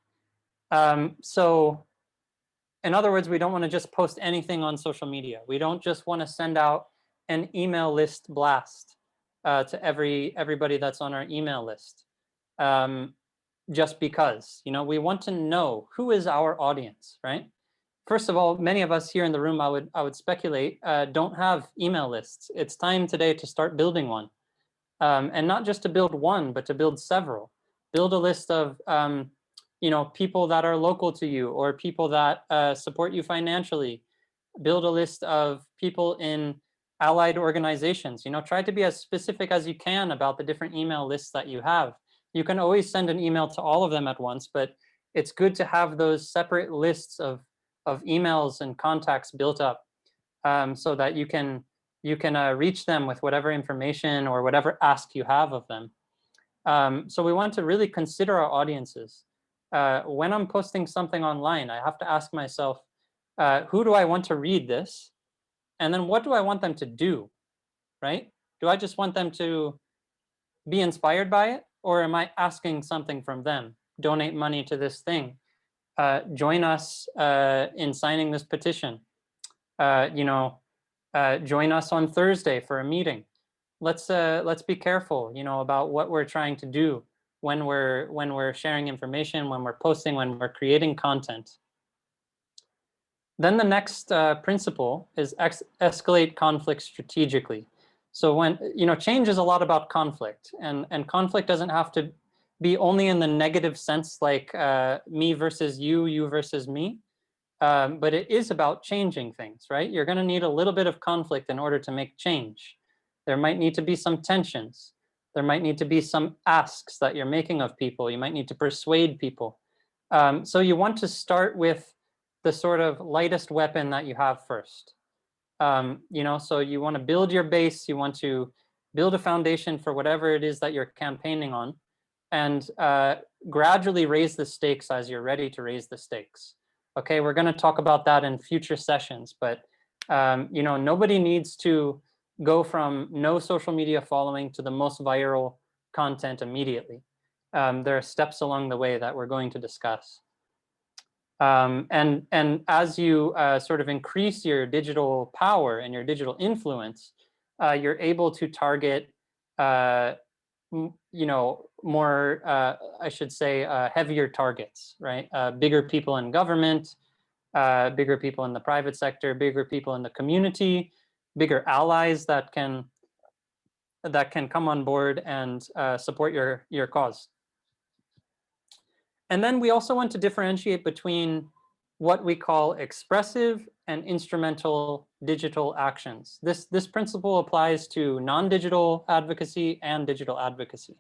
So in other words, we don't want to just post anything on social media. We don't just want to send out an email list blast to everybody that's on our email list. Just because, we want to know who is our audience, right? First of all, many of us here in the room, I would speculate, don't have email lists. It's time today to start building one. and not just to build one, but to build several. Build a list of people that are local to you or people that support you financially. Build a list of people in allied organizations. Try to be as specific as you can about the different email lists that you have. You can always send an email to all of them at once, but it's good to have those separate lists of emails and contacts built up, so that you can reach them with whatever information or whatever ask you have of them. So we want to really consider our audiences. When I'm posting something online, I have to ask myself, who do I want to read this? And then what do I want them to do, right? Do I just want them to be inspired by it? Or am I asking something from them? Donate money to this thing. Join us in signing this petition. Join us on Thursday for a meeting. Let's be careful, about what we're trying to do when we're sharing information, when we're posting, when we're creating content. Then the next principle is escalate conflict strategically. So when, change is a lot about conflict, and conflict doesn't have to be only in the negative sense, like me versus you versus me, but it is about changing things, right? You're going to need a little bit of conflict in order to make change. There might need to be some tensions. There might need to be some asks that you're making of people. You might need to persuade people. So you want to start with the sort of lightest weapon that you have first. So you want to build your base. You want to build a foundation for whatever it is that you're campaigning on, and gradually raise the stakes as you're ready to raise the stakes. Okay, we're going to talk about that in future sessions, but nobody needs to go from no social media following to the most viral content immediately. There are steps along the way that we're going to discuss. And as you sort of increase your digital power and your digital influence, you're able to target, more, I should say, heavier targets, right? Bigger people in government, bigger people in the private sector, bigger people in the community, bigger allies that can come on board and support your cause. And then we also want to differentiate between what we call expressive and instrumental digital actions. This principle applies to non-digital advocacy and digital advocacy,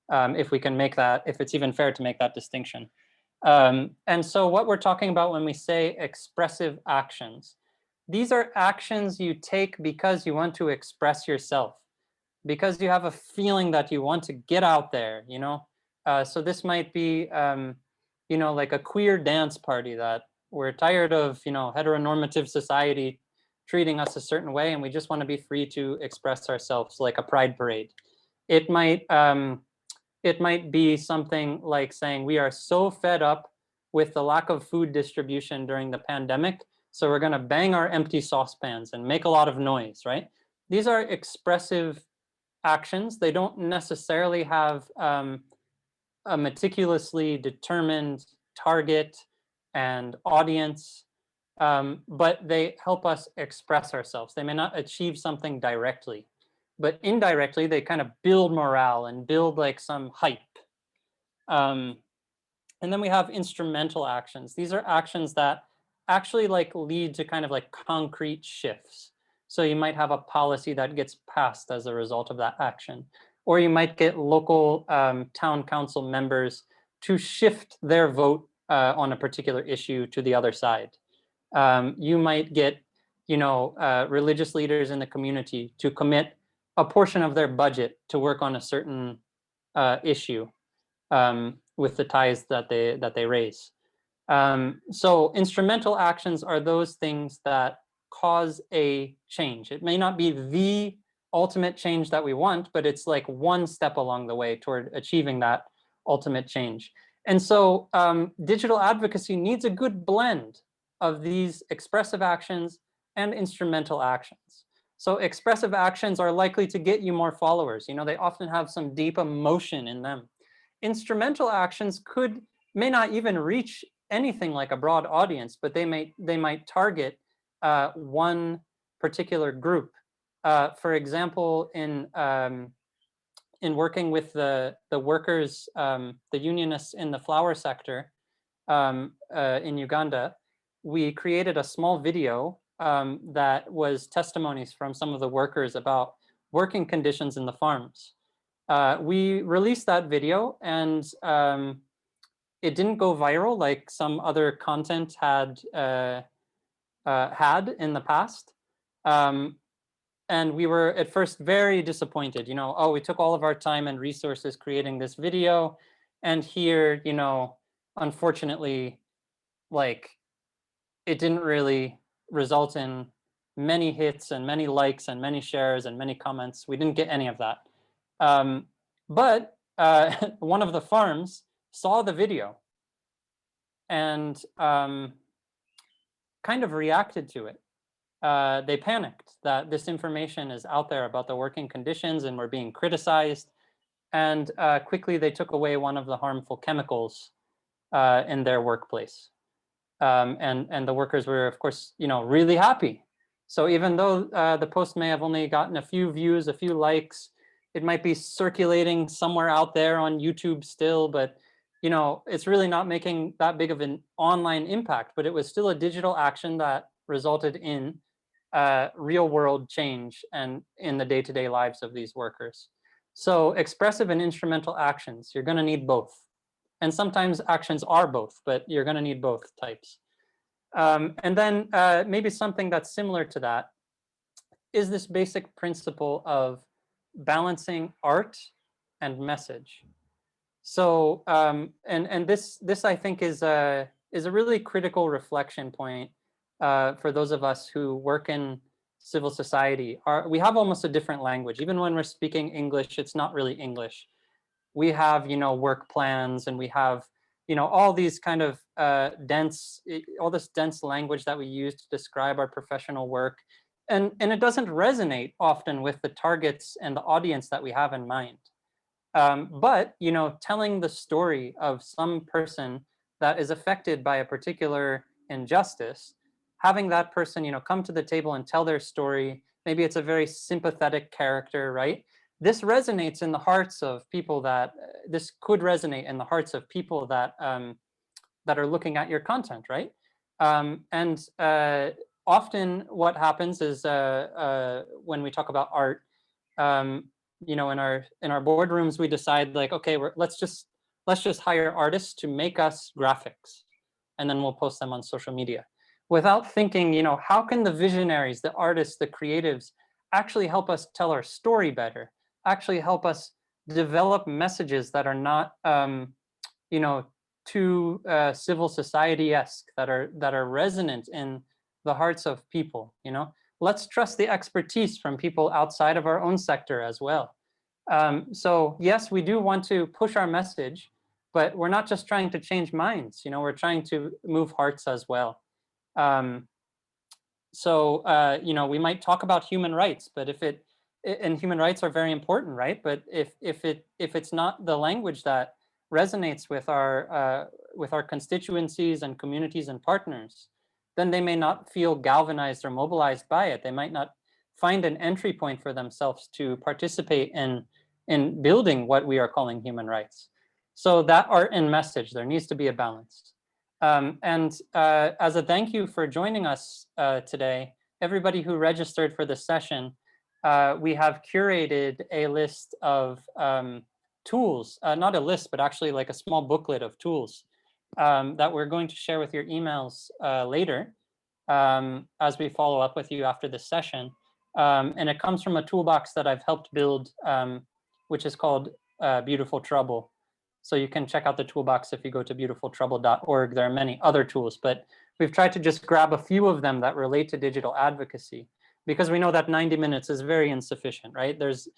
if we can make that, if it's even fair to make that distinction. And so what we're talking about when we say expressive actions, these are actions you take because you want to express yourself, because you have a feeling that you want to get out there, so this might be, like a queer dance party that we're tired of, heteronormative society treating us a certain way, and we just want to be free to express ourselves, like a pride parade. It might be something like saying we are so fed up with the lack of food distribution during the pandemic, so we're going to bang our empty saucepans and make a lot of noise, right? These are expressive actions. They don't necessarily have a meticulously determined target and audience, but they help us express ourselves. They may not achieve something directly, but indirectly they kind of build morale and build like some hype. And then we have instrumental actions. These are actions that actually like lead to kind of like concrete shifts. So you might have a policy that gets passed as a result of that action, or you might get local town council members to shift their vote on a particular issue to the other side. You might get, religious leaders in the community to commit a portion of their budget to work on a certain issue with the tithes that they raise. So instrumental actions are those things that cause a change. It may not be the ultimate change that we want, but it's like one step along the way toward achieving that ultimate change. And so digital advocacy needs a good blend of these expressive actions and instrumental actions. So expressive actions are likely to get you more followers. They often have some deep emotion in them. Instrumental actions may not even reach anything like a broad audience, but they might target one particular group. For example, in in working with the workers, the unionists in the flower sector in Uganda, we created a small video that was testimonies from some of the workers about working conditions in the farms. We released that video, and it didn't go viral like some other content had in the past. And we were at first very disappointed, oh, we took all of our time and resources creating this video, and here, unfortunately, like, it didn't really result in many hits and many likes and many shares and many comments. We didn't get any of that. But one of the farms saw the video and kind of reacted to it. They panicked that this information is out there about the working conditions and we're being criticized. And quickly they took away one of the harmful chemicals in their workplace. And the workers were, of course, really happy. So even though the post may have only gotten a few views, a few likes, it might be circulating somewhere out there on YouTube still, but it's really not making that big of an online impact. But it was still a digital action that resulted in real world change and in the day-to-day lives of these workers. So expressive and instrumental actions, you're going to need both. And sometimes actions are both, but you're going to need both types. And then maybe something that's similar to that is this basic principle of balancing art and message. So, and this I think is a really critical reflection point for those of us who work in civil society. We have almost a different language. Even when we're speaking English, it's not really English. We have, work plans, and we have, all these kind of all this dense language that we use to describe our professional work. And it doesn't resonate often with the targets and the audience that we have in mind. But, telling the story of some person that is affected by a particular injustice, having that person, come to the table and tell their story, maybe it's a very sympathetic character, right? This resonates in the hearts of people that, this could resonate in the hearts of people that, that are looking at your content, right? And often what happens is when we talk about art, in our boardrooms, we decide like, okay, let's just hire artists to make us graphics, and then we'll post them on social media, without thinking, how can the visionaries, the artists, the creatives actually help us tell our story better, actually help us develop messages that are not, too civil society-esque, that are resonant in the hearts of people. Let's trust the expertise from people outside of our own sector as well. So yes, we do want to push our message, but we're not just trying to change minds. We're trying to move hearts as well. So we might talk about human rights, but and human rights are very important, right? But if it's not the language that resonates with our constituencies and communities and partners, then they may not feel galvanized or mobilized by it. They might not find an entry point for themselves to participate in building what we are calling human rights. So that art and message, there needs to be a balance. And as a thank you for joining us today, everybody who registered for this session, we have curated a list of tools, not a list, but actually like a small booklet of tools that we're going to share with your emails later as we follow up with you after this session. And it comes from a toolbox that I've helped build, which is called Beautiful Trouble. So you can check out the toolbox if you go to beautifultrouble.org. There are many other tools, but we've tried to just grab a few of them that relate to digital advocacy, because we know that 90 minutes is very insufficient, right? There's,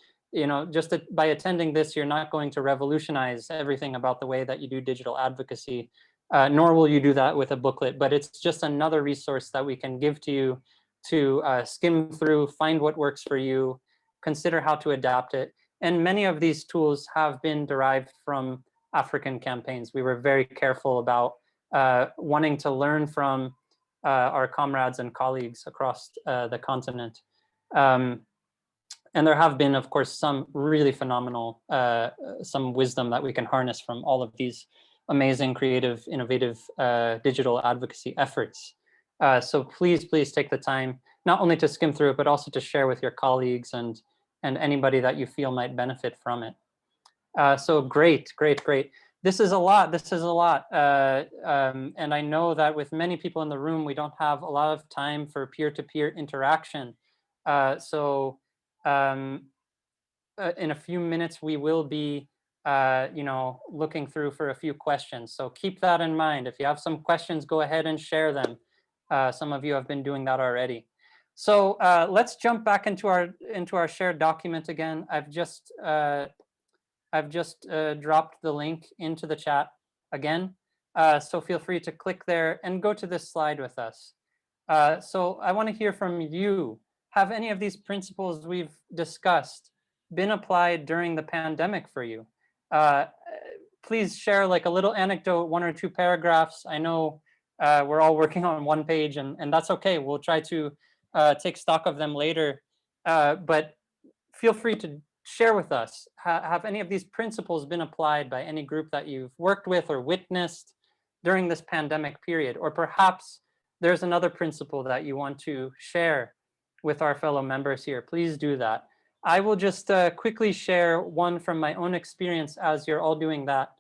just by attending this, you're not going to revolutionize everything about the way that you do digital advocacy, nor will you do that with a booklet, but it's just another resource that we can give to you to skim through, find what works for you, consider how to adapt it. And many of these tools have been derived from African campaigns. We were very careful about wanting to learn from our comrades and colleagues across the continent. And there have been, of course, some really phenomenal, some wisdom that we can harness from all of these amazing, creative, innovative digital advocacy efforts. So please take the time, not only to skim through it, but also to share with your colleagues and anybody that you feel might benefit from it. So great. This is a lot. And I know that with many people in the room, we don't have a lot of time for peer-to-peer interaction. In a few minutes, we will be looking through for a few questions. So keep that in mind. If you have some questions, go ahead and share them. Some of you have been doing that already. So let's jump back into our shared document again. I've just dropped the link into the chat again. So feel free to click there and go to this slide with us. So I want to hear from you. Have any of these principles we've discussed been applied during the pandemic for you? Please share like a little anecdote, 1 or 2 paragraphs. I know we're all working on one page, and that's okay. We'll try to take stock of them later. But feel free to share with us. Have any of these principles been applied by any group that you've worked with or witnessed during this pandemic period? Or perhaps there's another principle that you want to share with our fellow members here. Please do that. I will just quickly share one from my own experience as you're all doing that.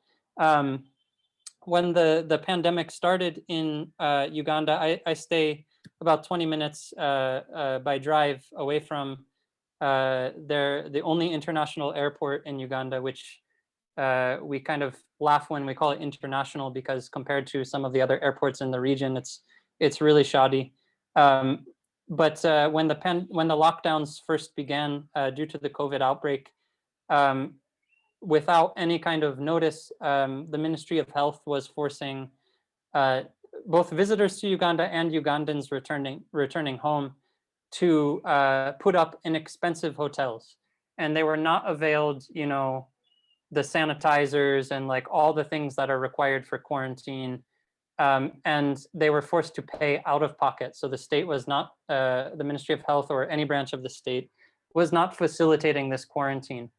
When the pandemic started in Uganda, I stay about 20 minutes by drive away from the only international airport in Uganda, which we kind of laugh when we call it international, because compared to some of the other airports in the region, it's really shoddy. But when the lockdowns first began due to the COVID outbreak, without any kind of notice, the Ministry of Health was forcing both visitors to Uganda and Ugandans returning home to put up inexpensive hotels, and they were not availed, the sanitizers and like all the things that are required for quarantine. And they were forced to pay out of pocket. So the state was not, the Ministry of Health or any branch of the state was not facilitating this quarantine,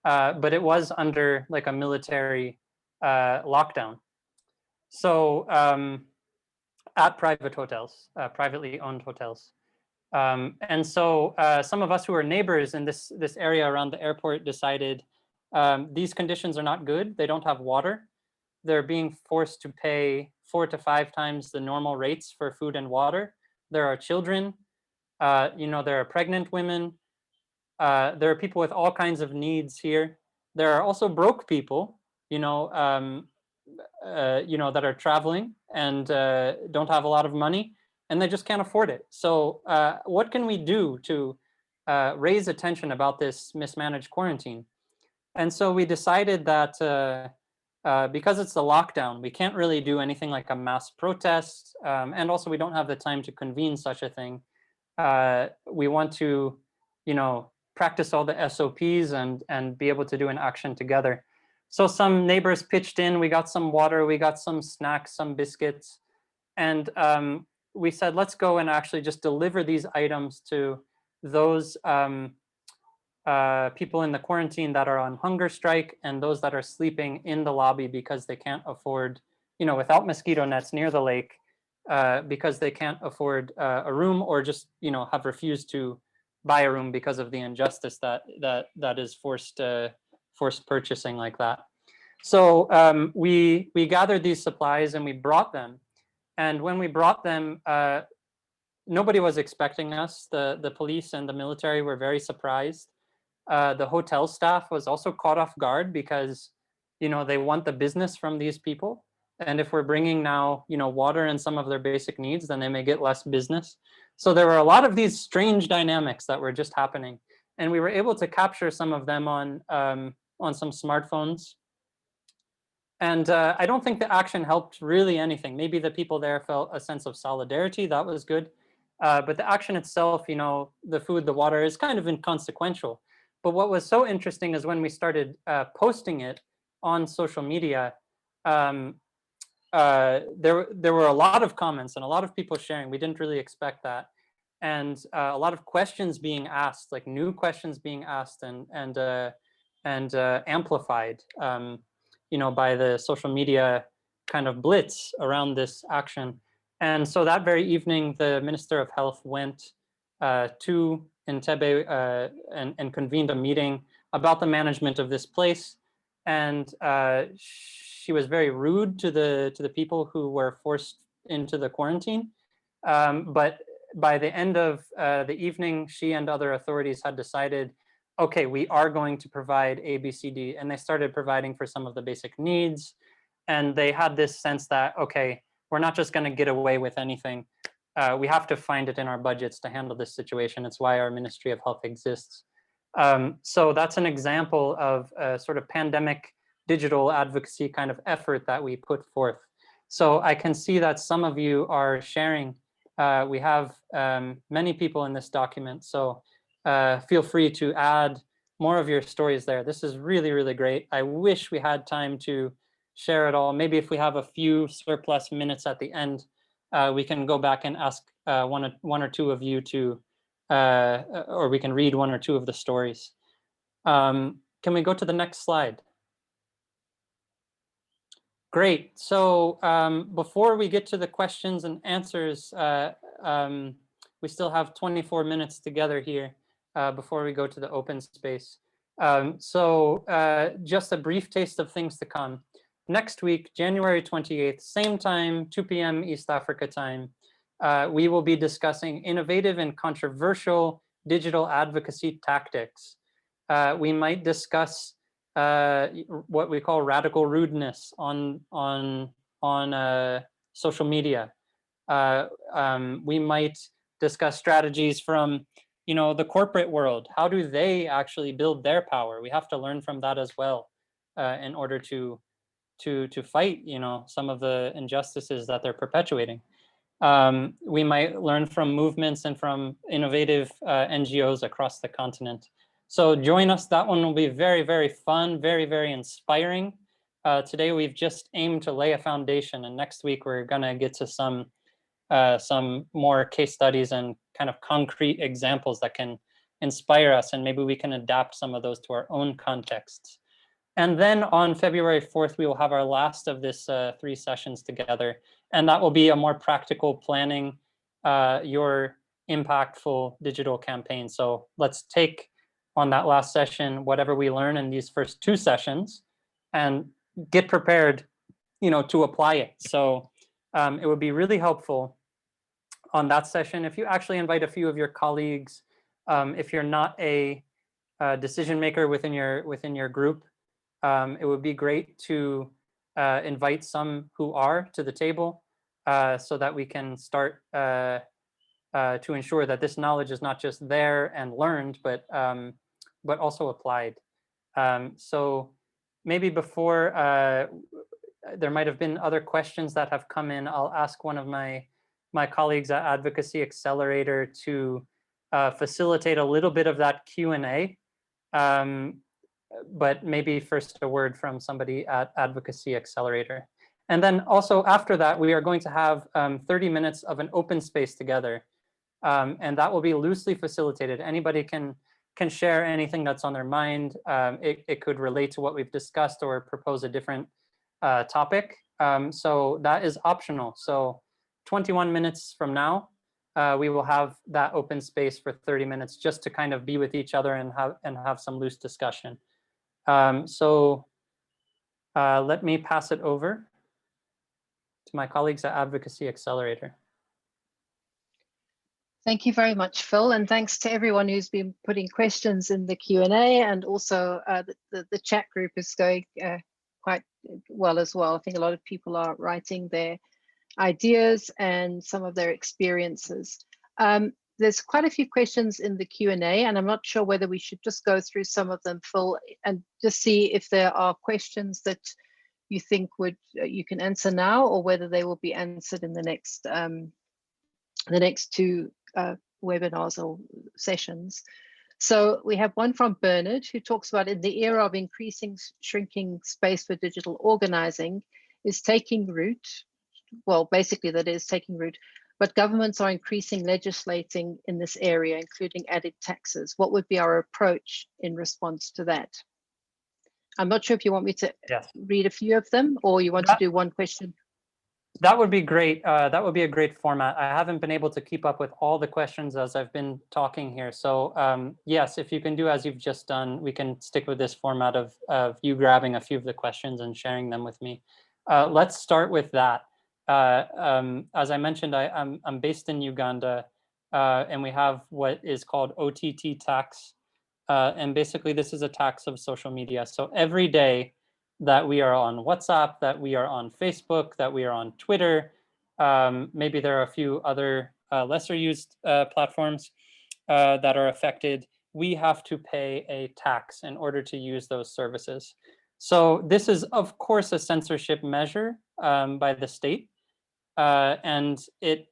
but it was under like a military lockdown. So at private hotels, privately owned hotels. And so some of us who are neighbors in this area around the airport decided these conditions are not good. They don't have water. They're being forced to pay 4 to 5 times the normal rates for food and water. There are children, there are pregnant women. There are people with all kinds of needs here. There are also broke people, that are traveling and don't have a lot of money, and they just can't afford it. So what can we do to raise attention about this mismanaged quarantine? And so we decided that because it's the lockdown, we can't really do anything like a mass protest, and also we don't have the time to convene such a thing. We want to, practice all the SOPs and be able to do an action together. So some neighbors pitched in, we got some water, we got some snacks, some biscuits, and we said, let's go and actually just deliver these items to those people in the quarantine that are on hunger strike and those that are sleeping in the lobby because they can't afford, without mosquito nets near the lake, because they can't afford a room, or just, have refused to buy a room because of the injustice that is forced purchasing like that. So we gathered these supplies and we brought them. And when we brought them, nobody was expecting us. The police and the military were very surprised. The hotel staff was also caught off guard because, they want the business from these people. And if we're bringing now, water and some of their basic needs, then they may get less business. So there were a lot of these strange dynamics that were just happening. And we were able to capture some of them on some smartphones. And I don't think the action helped really anything. Maybe the people there felt a sense of solidarity. That was good. But the action itself, the food, the water, is kind of inconsequential. But what was so interesting is when we started posting it on social media, there were a lot of comments and a lot of people sharing. We didn't really expect that. and a lot of questions being asked, like new questions being asked and amplified, you know, by the social media kind of blitz around this action. And so that very evening, the Minister of Health went to Entebbe and convened a meeting about the management of this place. And she was very rude to the people who were forced into the quarantine. But by the end of the evening, she and other authorities had decided, okay, we are going to provide A, B, C, D, and they started providing for some of the basic needs. And they had this sense that, okay, we're not just going to get away with anything. We have to find it in our budgets to handle this situation. It's why our Ministry of Health exists. So that's an example of a sort of pandemic digital advocacy kind of effort that we put forth. So I can see that some of you are sharing. We have many people in this document, so feel free to add more of your stories there. This is really, really great. I wish we had time to share it all. Maybe if we have a few surplus minutes at the end, we can go back and ask one or two of you to, or we can read one or two of the stories. Can we go to the next slide? Great. So before we get to the questions and answers, we still have 24 minutes together here before we go to the open space. So just a brief taste of things to come. Next week, January 28th, same time, 2 p.m. East Africa time, we will be discussing innovative and controversial digital advocacy tactics. We might discuss what we call radical rudeness on social media. We might discuss strategies from, you know, the corporate world. How do they actually build their power? We have to learn from that as well in order to fight, you know, some of the injustices that they're perpetuating. We might learn from movements and from innovative NGOs across the continent. So join us. That one will be very, very fun, very, very inspiring. Today, we've just aimed to lay a foundation, and next week we're gonna get to some more case studies and kind of concrete examples that can inspire us, and maybe we can adapt some of those to our own contexts. And then on February 4th, we will have our last of this 3 sessions together, and that will be a more practical planning your impactful digital campaign. So let's take on that last session whatever we learn in these first 2 sessions and get prepared, you know, to apply it. So it would be really helpful on that session if you actually invite a few of your colleagues. If you're not a decision maker within your group, it would be great to invite some who are to the table so that we can start to ensure that this knowledge is not just there and learned, but also applied. So maybe before, there might have been other questions that have come in. I'll ask one of my colleagues at Advocacy Accelerator to facilitate a little bit of that Q&A. But maybe first a word from somebody at Advocacy Accelerator. And then also after that, we are going to have 30 minutes of an open space together. And that will be loosely facilitated. Anybody can share anything that's on their mind. It could relate to what we've discussed or propose a different topic. So that is optional. So 21 minutes from now, we will have that open space for 30 minutes just to kind of be with each other and have some loose discussion. So let me pass it over to my colleagues at Advocacy Accelerator. Thank you very much, Phil, and thanks to everyone who's been putting questions in the Q&A, and also the chat group is going quite well as well. I think a lot of people are writing their ideas and some of their experiences. There's quite a few questions in the Q&A, and I'm not sure whether we should just go through some of them, Phil, and just see if there are questions that you think you can answer now, or whether they will be answered in the next 2 webinars or sessions. So we have one from Bernard, who talks about, in the era of shrinking space for digital organizing is taking root. Well, basically that is taking root. but governments are increasing legislating in this area, including added taxes. What would be our approach in response to that? I'm not sure if you want me to read a few of them, or you want to do one question. That would be great. That would be a great format. I haven't been able to keep up with all the questions as I've been talking here. So yes, if you can do as you've just done, we can stick with this format of you grabbing a few of the questions and sharing them with me. Let's start with that. As I mentioned, I'm based in Uganda, and we have what is called OTT tax. And basically, this is a tax of social media. So every day that we are on WhatsApp, that we are on Facebook, that we are on Twitter, maybe there are a few other lesser used platforms that are affected, we have to pay a tax in order to use those services. So this is, of course, a censorship measure by the state. And it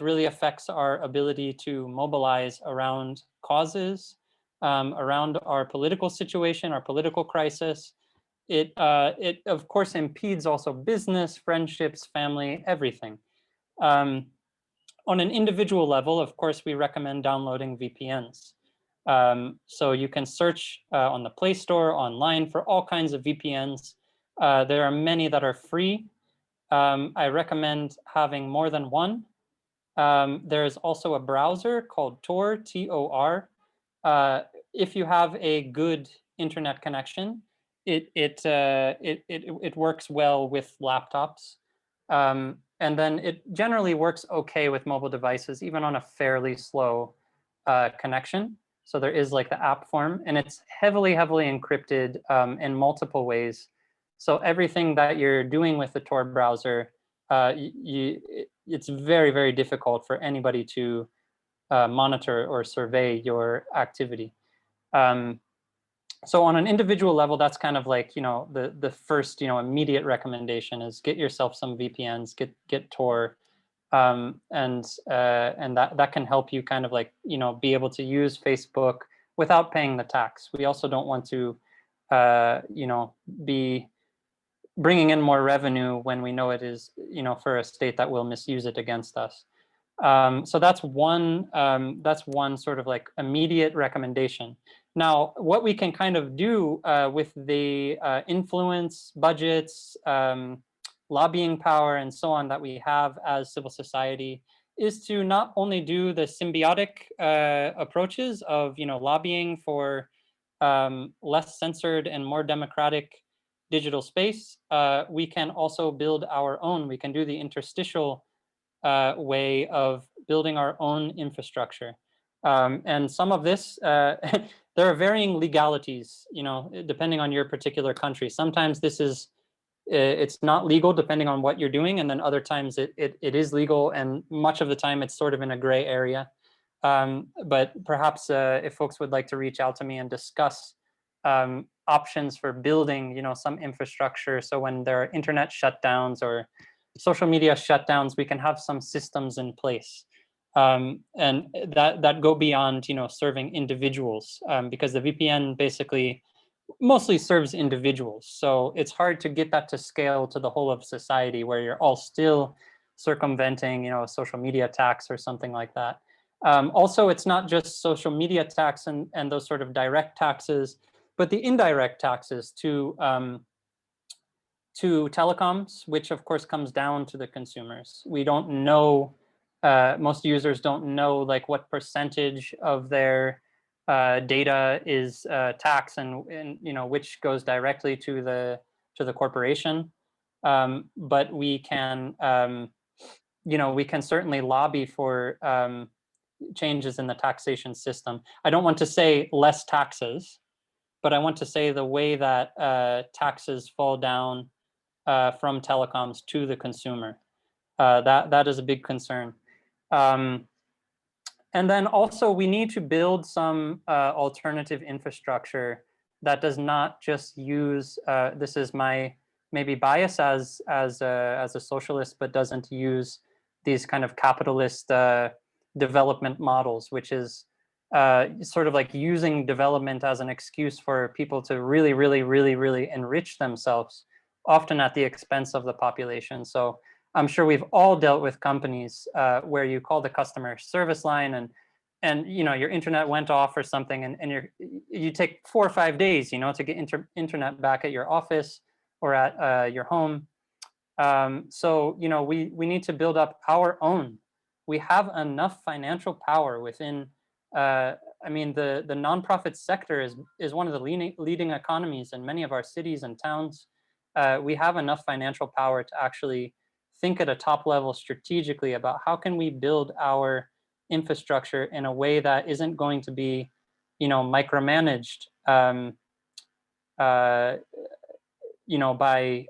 really affects our ability to mobilize around causes, around our political situation, our political crisis. It of course impedes also business, friendships, family, everything. On an individual level, of course, we recommend downloading VPNs. So you can search on the Play Store, online, for all kinds of VPNs. There are many that are free. I recommend having more than one. There's also a browser called Tor, T-O-R. If you have a good internet connection, it works well with laptops. And then it generally works okay with mobile devices, even on a fairly slow connection. So there is like the app form, and it's heavily encrypted in multiple ways. So everything that you're doing with the Tor browser, it's very difficult for anybody to monitor or survey your activity. So on an individual level, that's kind of like, the first, immediate recommendation is get yourself some VPNs, get Tor, and that can help you kind of like, be able to use Facebook without paying the tax. We also don't want to, be bringing in more revenue when we know it is, for a state that will misuse it against us. So that's one sort of like immediate recommendation. Now, what we can kind of do with the influence, budgets, lobbying power, and so on that we have as civil society is to not only do the symbiotic approaches of lobbying for less censored and more democratic digital space, we can also build our own. We can do the interstitial way of building our own infrastructure. And some of this, there are varying legalities, depending on your particular country. Sometimes this is, it's not legal depending on what you're doing. And then other times it is legal, and much of the time it's sort of in a gray area. But perhaps if folks would like to reach out to me and discuss options for building, some infrastructure. So when there are internet shutdowns or social media shutdowns, we can have some systems in place, and that go beyond, serving individuals, because the VPN basically mostly serves individuals. So it's hard to get that to scale to the whole of society, where you're all still circumventing, a social media tax or something like that. Also, it's not just social media tax and those sort of direct taxes, but the indirect taxes to telecoms, which of course comes down to the consumers. We don't know, most users don't know like what percentage of their data is taxed and which goes directly to the corporation. But we can we can certainly lobby for changes in the taxation system. I don't want to say less taxes, but I want to say the way that taxes fall down from telecoms to the consumer. That is a big concern. And then also we need to build some alternative infrastructure that does not just use, this is my maybe bias as a socialist, but doesn't use these kind of capitalist development models, which is sort of like using development as an excuse for people to really enrich themselves, often at the expense of the population. So I'm sure we've all dealt with companies where you call the customer service line and you know, your internet went off or something, and you take 4 or 5 days, you know, to get internet back at your office or at your home. So, you know, we need to build up our own. We have enough financial power within, I mean, the nonprofit sector is one of the leading economies in many of our cities and towns. We have enough financial power to actually think at a top level strategically about how can we build our infrastructure in a way that isn't going to be, you know, micromanaged, you know, by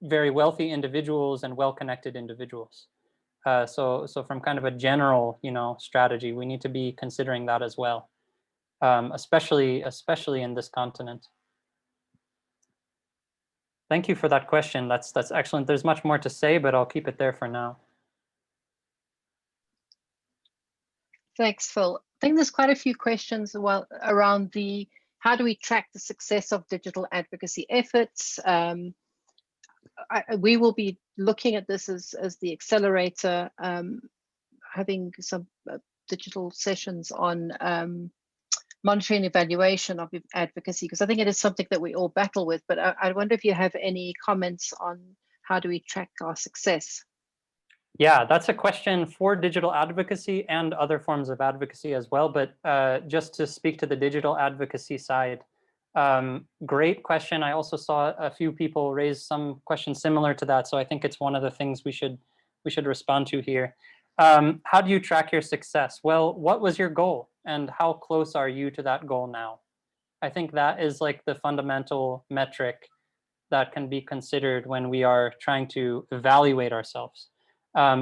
very wealthy individuals and well-connected individuals. So from kind of a general, you know, strategy, we need to be considering that as well, especially in this continent. Thank you for that question. That's excellent. There's much more to say, but I'll keep it there for now. Thanks, Phil. I think there's quite a few questions around how do we track the success of digital advocacy efforts? We will be looking at this as the Accelerator, having some digital sessions on monitoring and evaluation of advocacy, because I think it is something that we all battle with. But I wonder if you have any comments on how do we track our success? Yeah, that's a question for digital advocacy and other forms of advocacy as well. But just to speak to the digital advocacy side, great question. I also saw a few people raise some questions similar to that. So I think it's one of the things we should respond to here. How do you track your success? Well, what was your goal and how close are you to that goal now? I think that is like the fundamental metric that can be considered when we are trying to evaluate ourselves.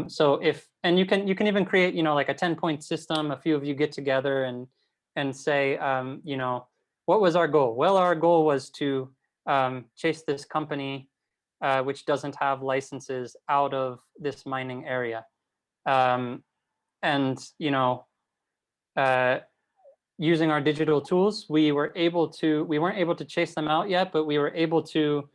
So and you can even create, you know, like a 10-point system. A few of you get together and say, you know, what was our goal? Well, our goal was to chase this company which doesn't have licenses out of this mining area. And, you know, using our digital tools, we weren't able to chase them out yet, but we were able to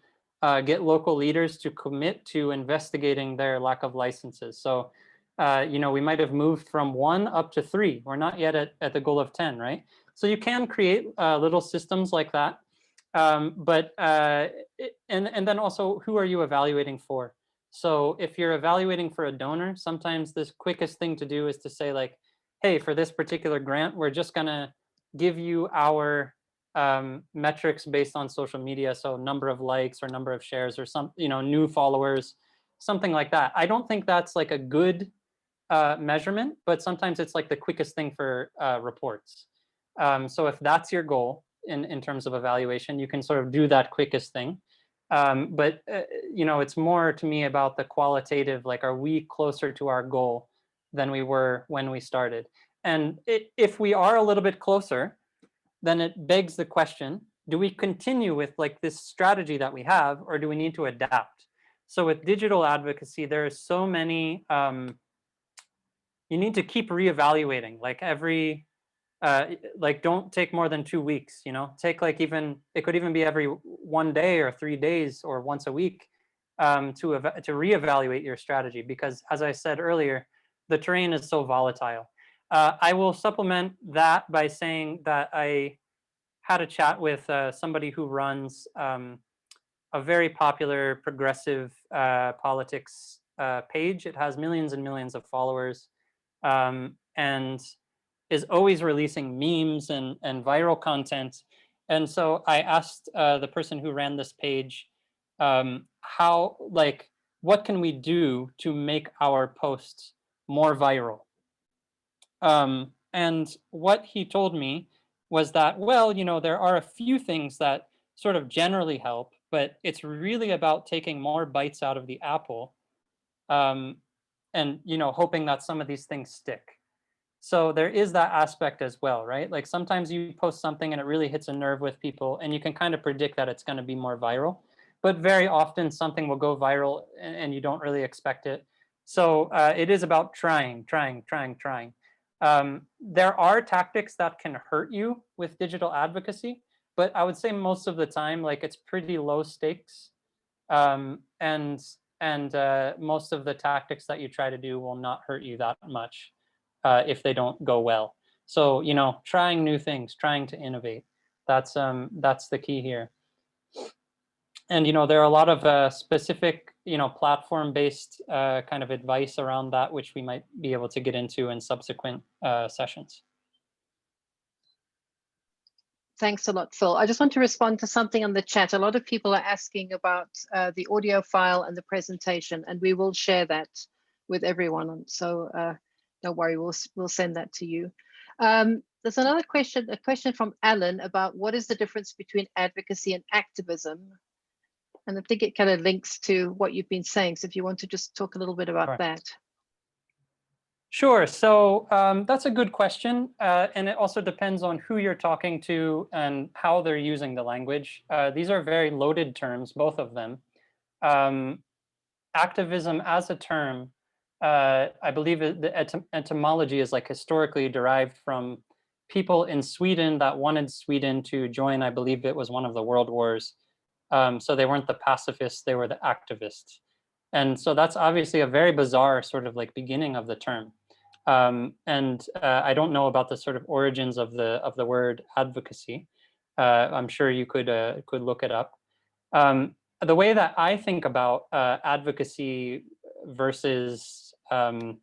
get local leaders to commit to investigating their lack of licenses. So, you know, we might have moved from 1 up to 3. We're not yet at the goal of 10, right? So you can create little systems like that. But and then also, who are you evaluating for? So if you're evaluating for a donor, sometimes the quickest thing to do is to say like, hey, for this particular grant, we're just gonna give you our metrics based on social media. So number of likes or number of shares or some, you know, new followers, something like that. I don't think that's like a good measurement, but sometimes it's like the quickest thing for reports. So if that's your goal in terms of evaluation, you can sort of do that quickest thing. But you know, it's more to me about the qualitative, like, are we closer to our goal than we were when we started? And if we are a little bit closer, then it begs the question, do we continue with like this strategy that we have, or do we need to adapt? So with digital advocacy, there are so many, you need to keep reevaluating, like every, like don't take more than 2 weeks, you know, take like it could even be every 1 day or 3 days or once a week to reevaluate your strategy, because as I said earlier, the terrain is so volatile. I will supplement that by saying that I had a chat with somebody who runs a very popular progressive politics page. It has millions and millions of followers, and is always releasing memes and viral content. And so I asked the person who ran this page, what can we do to make our posts more viral? And what he told me was that, well, you know, there are a few things that sort of generally help, but it's really about taking more bites out of the apple, and, you know, hoping that some of these things stick. So there is that aspect as well, right? Like sometimes you post something and it really hits a nerve with people and you can kind of predict that it's going to be more viral, but very often something will go viral and you don't really expect it. So it is about trying. There are tactics that can hurt you with digital advocacy, but I would say most of the time, like, it's pretty low stakes. And and most of the tactics that you try to do will not hurt you that much if they don't go well. So, you know, trying new things, trying to innovate, that's the key here. And, you know, there are a lot of specific, you know, platform-based kind of advice around that, which we might be able to get into in subsequent sessions. Thanks a lot, Phil. I just want to respond to something on the chat. A lot of people are asking about the audio file and the presentation, and we will share that with everyone. So don't worry, we'll send that to you. There's another question, a question from Alan about what is the difference between advocacy and activism? And I think it kind of links to what you've been saying. So if you want to just talk a little bit about that. Sure. So that's a good question. And it also depends on who you're talking to and how they're using the language. These are very loaded terms, both of them. Activism as a term, I believe the etymology is like historically derived from people in Sweden that wanted Sweden to join, I believe it was one of the world wars. So they weren't the pacifists, they were the activists. And so that's obviously a very bizarre sort of like beginning of the term. I don't know about the sort of origins of the word advocacy. I'm sure you could look it up. The way that I think about advocacy versus activism,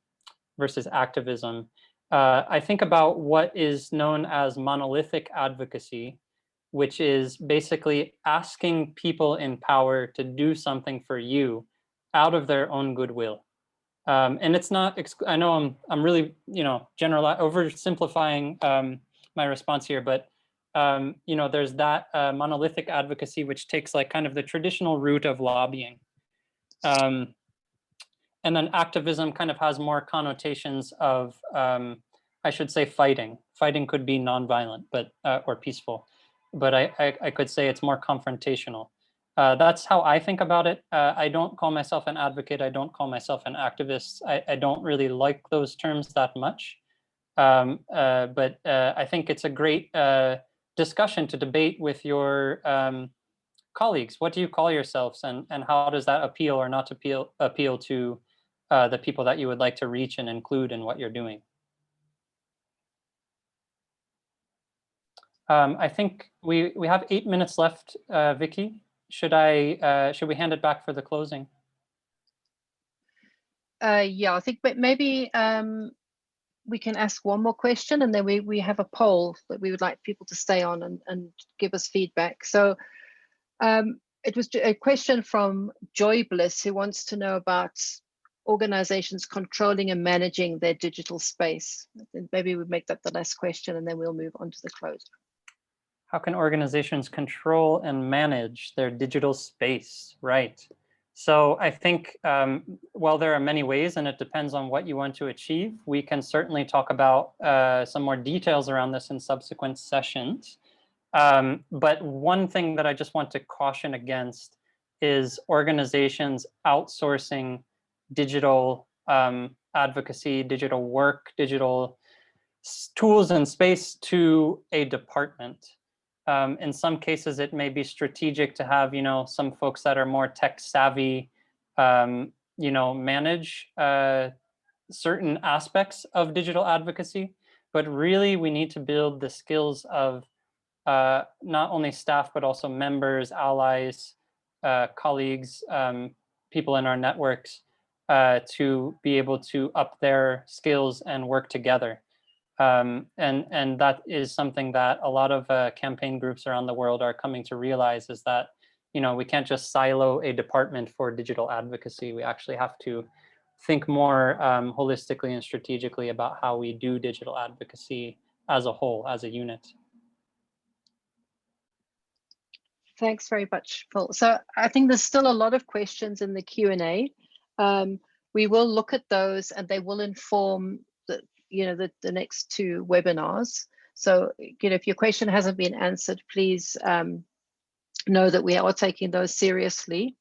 I think about what is known as monolithic advocacy, which is basically asking people in power to do something for you out of their own goodwill. And it's not, I know I'm really, you know, oversimplifying my response here, but, you know, there's that monolithic advocacy, which takes like kind of the traditional route of lobbying. And then activism kind of has more connotations of, I should say, fighting. Fighting could be nonviolent, but or peaceful, but I could say it's more confrontational. That's how I think about it. I don't call myself an advocate. I don't call myself an activist. I don't really like those terms that much. But I think it's a great discussion to debate with your colleagues. What do you call yourselves, and how does that appeal or not appeal to the people that you would like to reach and include in what you're doing? I think we have 8 minutes left, Vicky. Should we hand it back for the closing? Yeah, I think maybe we can ask one more question, and then we have a poll that we would like people to stay on and give us feedback. So it was a question from Joy Bliss, who wants to know about organizations controlling and managing their digital space. And maybe we make that the last question, and then we'll move on to the close. How can organizations control and manage their digital space? Right. So I think, well, there are many ways, and it depends on what you want to achieve. We can certainly talk about some more details around this in subsequent sessions. But one thing that I just want to caution against is organizations outsourcing digital advocacy, digital work, digital tools and space to a department. In some cases, it may be strategic to have, you know, some folks that are more tech savvy, you know, manage certain aspects of digital advocacy. But really, we need to build the skills of not only staff, but also members, allies, colleagues, people in our networks to be able to up their skills and work together. And that is something that a lot of campaign groups around the world are coming to realize, is that, you know, we can't just silo a department for digital advocacy. We actually have to think more holistically and strategically about how we do digital advocacy as a whole, as a unit. Thanks very much, Phil. So I think there's still a lot of questions in the Q&A. We will look at those, and they will inform the next 2 webinars. So, you know, if your question hasn't been answered, please know that we are taking those seriously,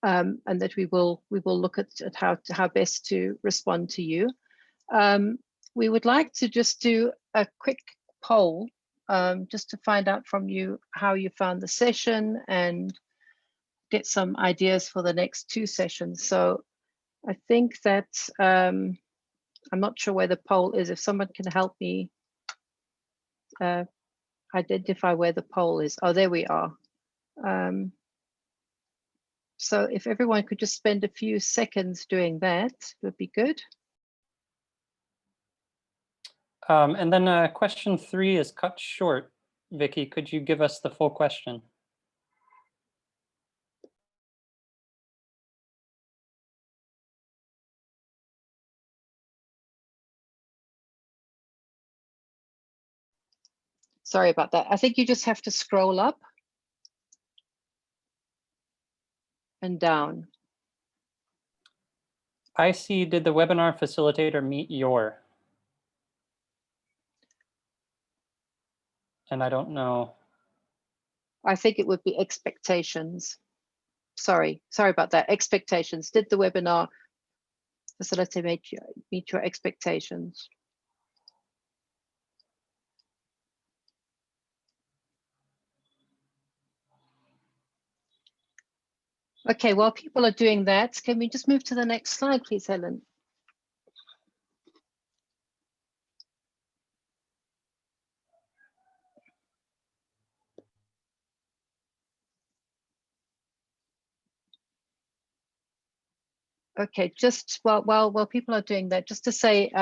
and that we will look at how best to respond to you. We would like to just do a quick poll, just to find out from you how you found the session, and get some ideas for the next 2 sessions. So I think that I'm not sure where the poll is. If someone can help me identify where the poll is. Oh, there we are. So if everyone could just spend a few seconds doing that, would be good. And then question 3 is cut short. Vicky, could you give us the full question? Sorry about that. I think you just have to scroll up and down. I see, did the webinar facilitator meet your? And I don't know. I think it would be expectations. Sorry about that. Expectations. Did the webinar facilitator meet your expectations? Okay, while people are doing that, can we just move to the next slide, please, Helen? Okay, just while people are doing that, just to say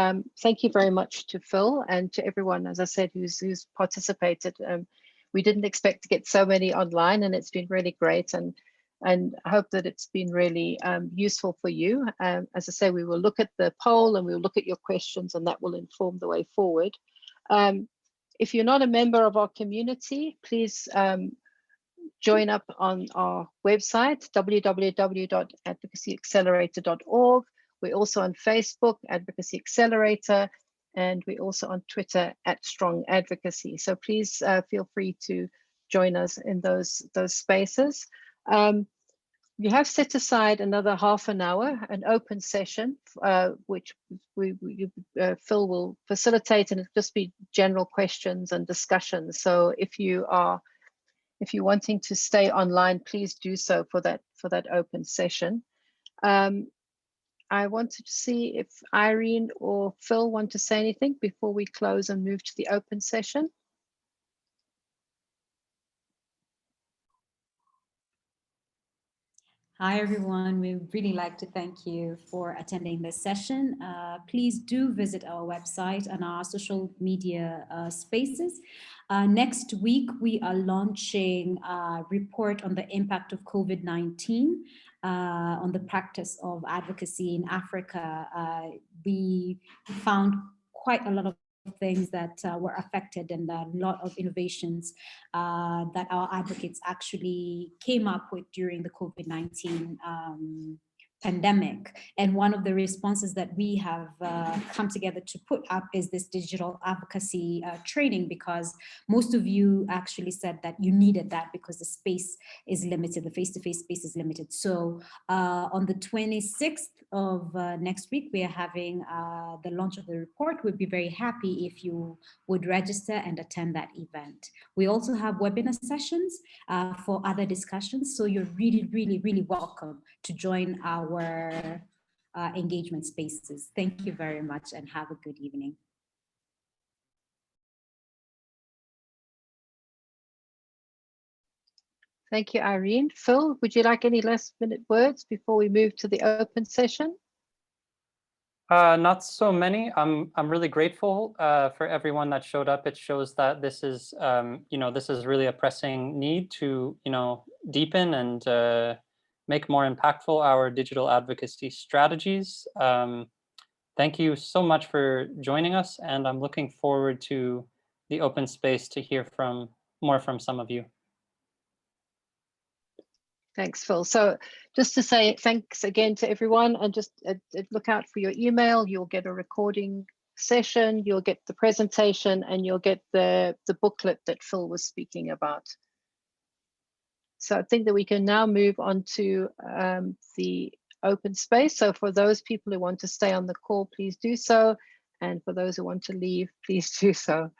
thank you very much to Phil and to everyone, as I said, who's participated. We didn't expect to get so many online, and it's been really great. And I hope that it's been really useful for you. As I say, we will look at the poll and we'll look at your questions, and that will inform the way forward. If you're not a member of our community, please join up on our website, www.advocacyaccelerator.org. We're also on Facebook, Advocacy Accelerator, and we're also on Twitter @Strong Advocacy. So please feel free to join us in those spaces. You have set aside another half an hour, an open session, which Phil will facilitate, and it'll just be general questions and discussions. So if you're wanting to stay online, please do so for that open session. I wanted to see if Irene or Phil want to say anything before we close and move to the open session. Hi, everyone. We would really like to thank you for attending this session. Please do visit our website and our social media spaces. Next week, we are launching a report on the impact of COVID-19 on the practice of advocacy in Africa. We found quite a lot of things that were affected, and a lot of innovations that our advocates actually came up with during the COVID-19 pandemic. And one of the responses that we have come together to put up is this digital advocacy training, because most of you actually said that you needed that because the space is limited, the face-to-face space is limited. So on the 26th of next week, we are having the launch of the report. We'd be very happy if you would register and attend that event. We also have webinar sessions for other discussions. So you're really, really, really welcome to join our engagement spaces. Thank you very much and have a good evening. Thank you, Irene. Phil, would you like any last minute words before we move to the open session? Not so many. I'm really grateful for everyone that showed up. It shows that this is, this is really a pressing need to, deepen and make more impactful our digital advocacy strategies. Thank you so much for joining us, and I'm looking forward to the open space to hear more from some of you. Thanks, Phil. So just to say thanks again to everyone, and just look out for your email. You'll get a recording session, you'll get the presentation, and you'll get the booklet that Phil was speaking about. So I think that we can now move on to the open space. So for those people who want to stay on the call, please do so. And for those who want to leave, please do so.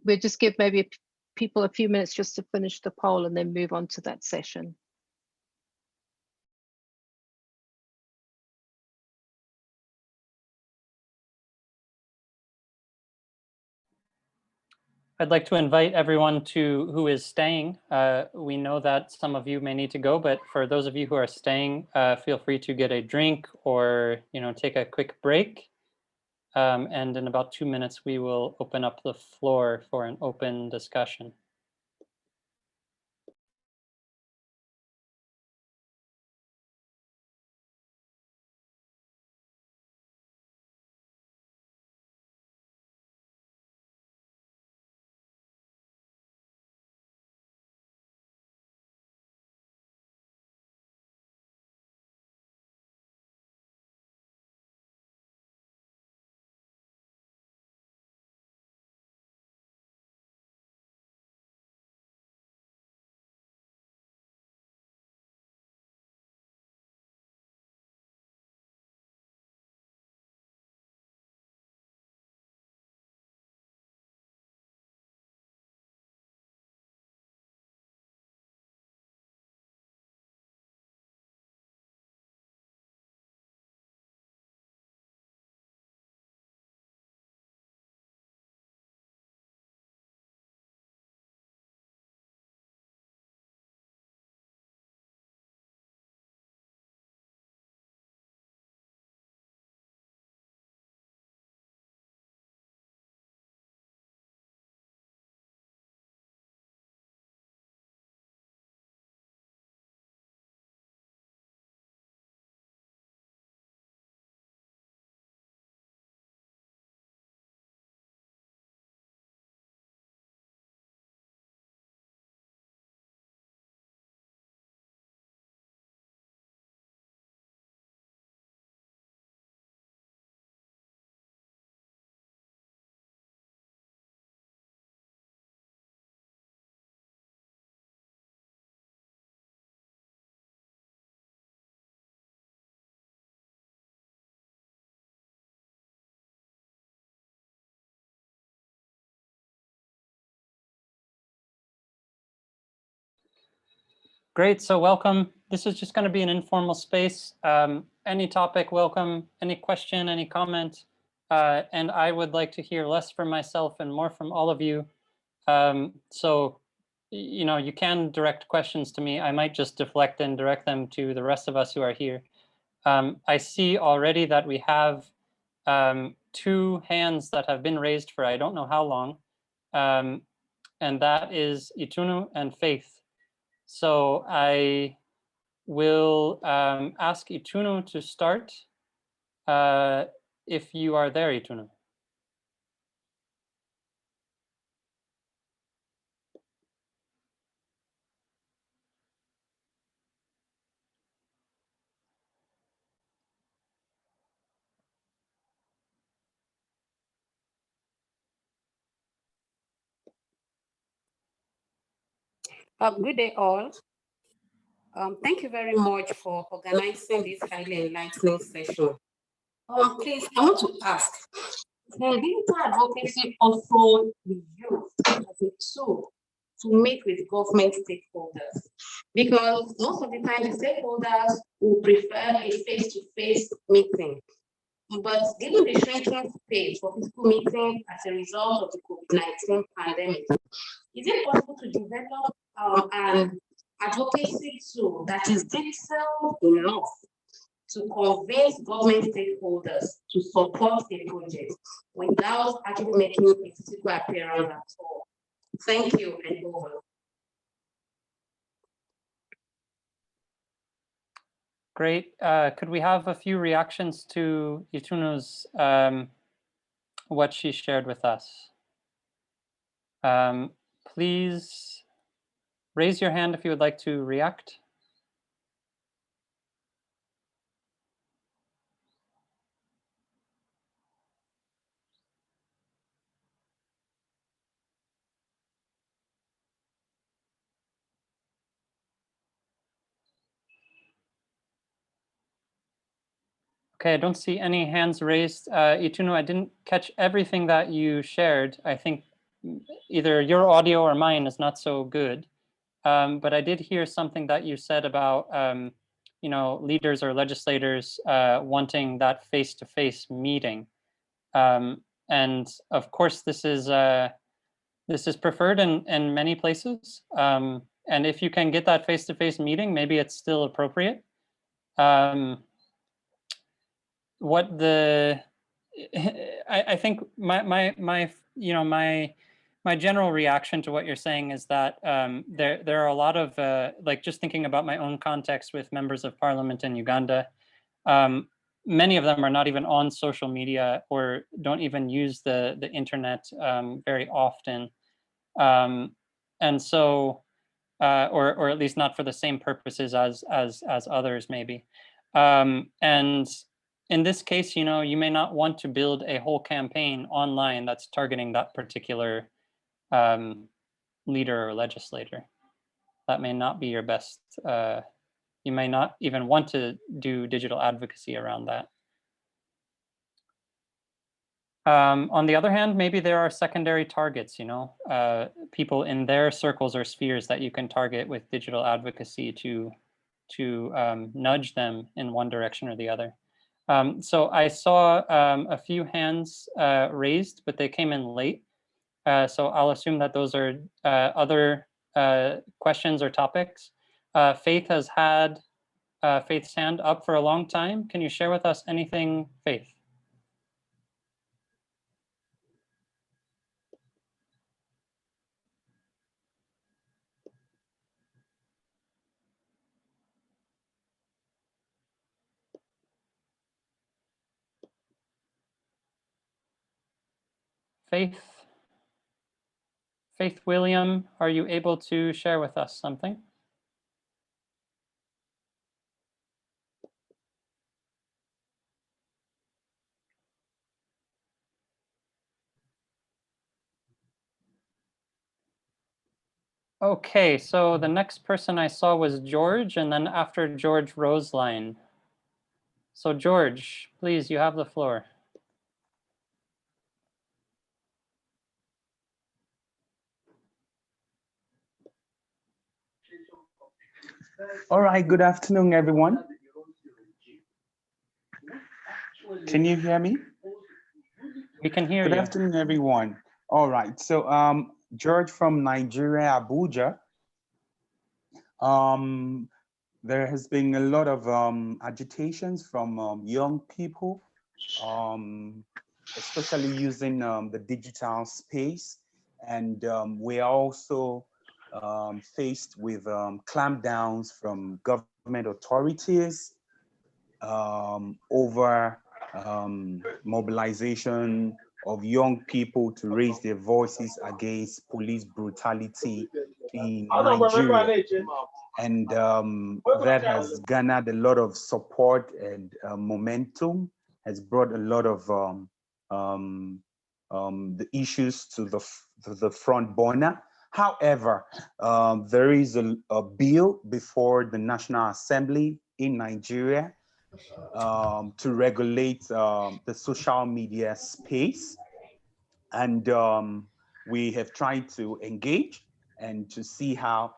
We'll just give maybe people a few minutes just to finish the poll and then move on to that session. I'd like to invite everyone who is staying. We know that some of you may need to go, but for those of you who are staying, feel free to get a drink or take a quick break. And in about 2 minutes, we will open up the floor for an open discussion. Great, so welcome. This is just going to be an informal space. Any topic, welcome. Any question, any comment. And I would like to hear less from myself and more from all of you. So, you can direct questions to me. I might just deflect and direct them to the rest of us who are here. I see already that we have 2 hands that have been raised for I don't know how long. And that is Itunu and Faith. So I will ask Itunu to start if you are there, Itunu. Good day, all. Thank you very much for organizing this highly enlightening session. Please, I want to ask, can digital advocacy also be used as a tool to meet with government stakeholders? Because most of the time, the stakeholders will prefer a face-to-face meeting. But given the shrinking space for physical meetings as a result of the COVID-19 pandemic, is it possible to develop an advocacy tool that is digital enough to convince government stakeholders to support a project without actually making a physical appearance at all? Thank you, and over. Great. Could we have a few reactions to Itunu's what she shared with us? Please raise your hand if you would like to react. Okay, I don't see any hands raised. Itunu, I didn't catch everything that you shared. I think either your audio or mine is not so good. But I did hear something that you said about, you know, leaders or legislators wanting that face-to-face meeting. And of course, this is preferred in many places. And if you can get that face-to-face meeting, maybe it's still appropriate. What the I think my you know my general reaction to what you're saying is that there are a lot of like, just thinking about my own context with members of parliament in Uganda, many of them are not even on social media or don't even use the internet very often, and so or at least not for the same purposes as others maybe, and in this case, you know, you may not want to build a whole campaign online that's targeting that particular leader or legislator. That may not be your best. You may not even want to do digital advocacy around that. On the other hand, maybe there are secondary targets, you know, people in their circles or spheres that you can target with digital advocacy to nudge them in one direction or the other. So I saw a few hands raised, but they came in late. So I'll assume that those are other questions or topics. Faith has had Faith's hand up for a long time. Can you share with us anything, Faith? Faith William, are you able to share with us something? Okay, so the next person I saw was George, and then after George, Roseline. So George, please, you have the floor. All right, good afternoon, everyone. Can you hear me? We can hear you. Good afternoon, everyone. All right, so George from Nigeria, Abuja. There has been a lot of agitations from young people, especially using the digital space. And we are also faced with clampdowns from government authorities over mobilization of young people to raise their voices against police brutality in Nigeria. And that has garnered a lot of support and momentum, has brought a lot of the issues to the front burner. However, there is a bill before the National Assembly in Nigeria to regulate the social media space. And we have tried to engage and to see how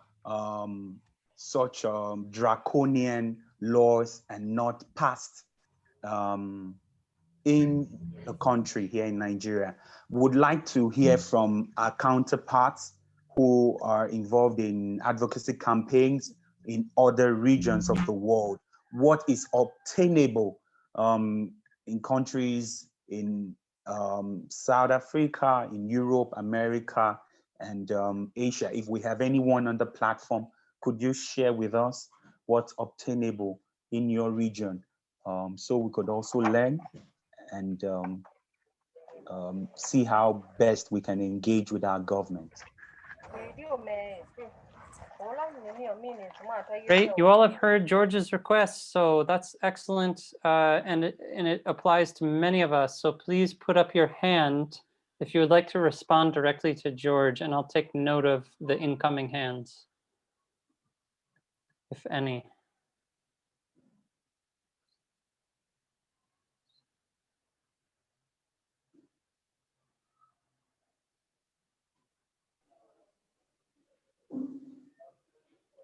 such draconian laws are not passed in the country here in Nigeria. Would like to hear from our counterparts who are involved in advocacy campaigns in other regions of the world. What is obtainable in countries in South Africa, in Europe, America, and Asia? If we have anyone on the platform, could you share with us what's obtainable in your region so we could also learn and see how best we can engage with our government? Great, you all have heard George's request, so that's excellent, and it applies to many of us. So please put up your hand if you would like to respond directly to George, and I'll take note of the incoming hands, if any.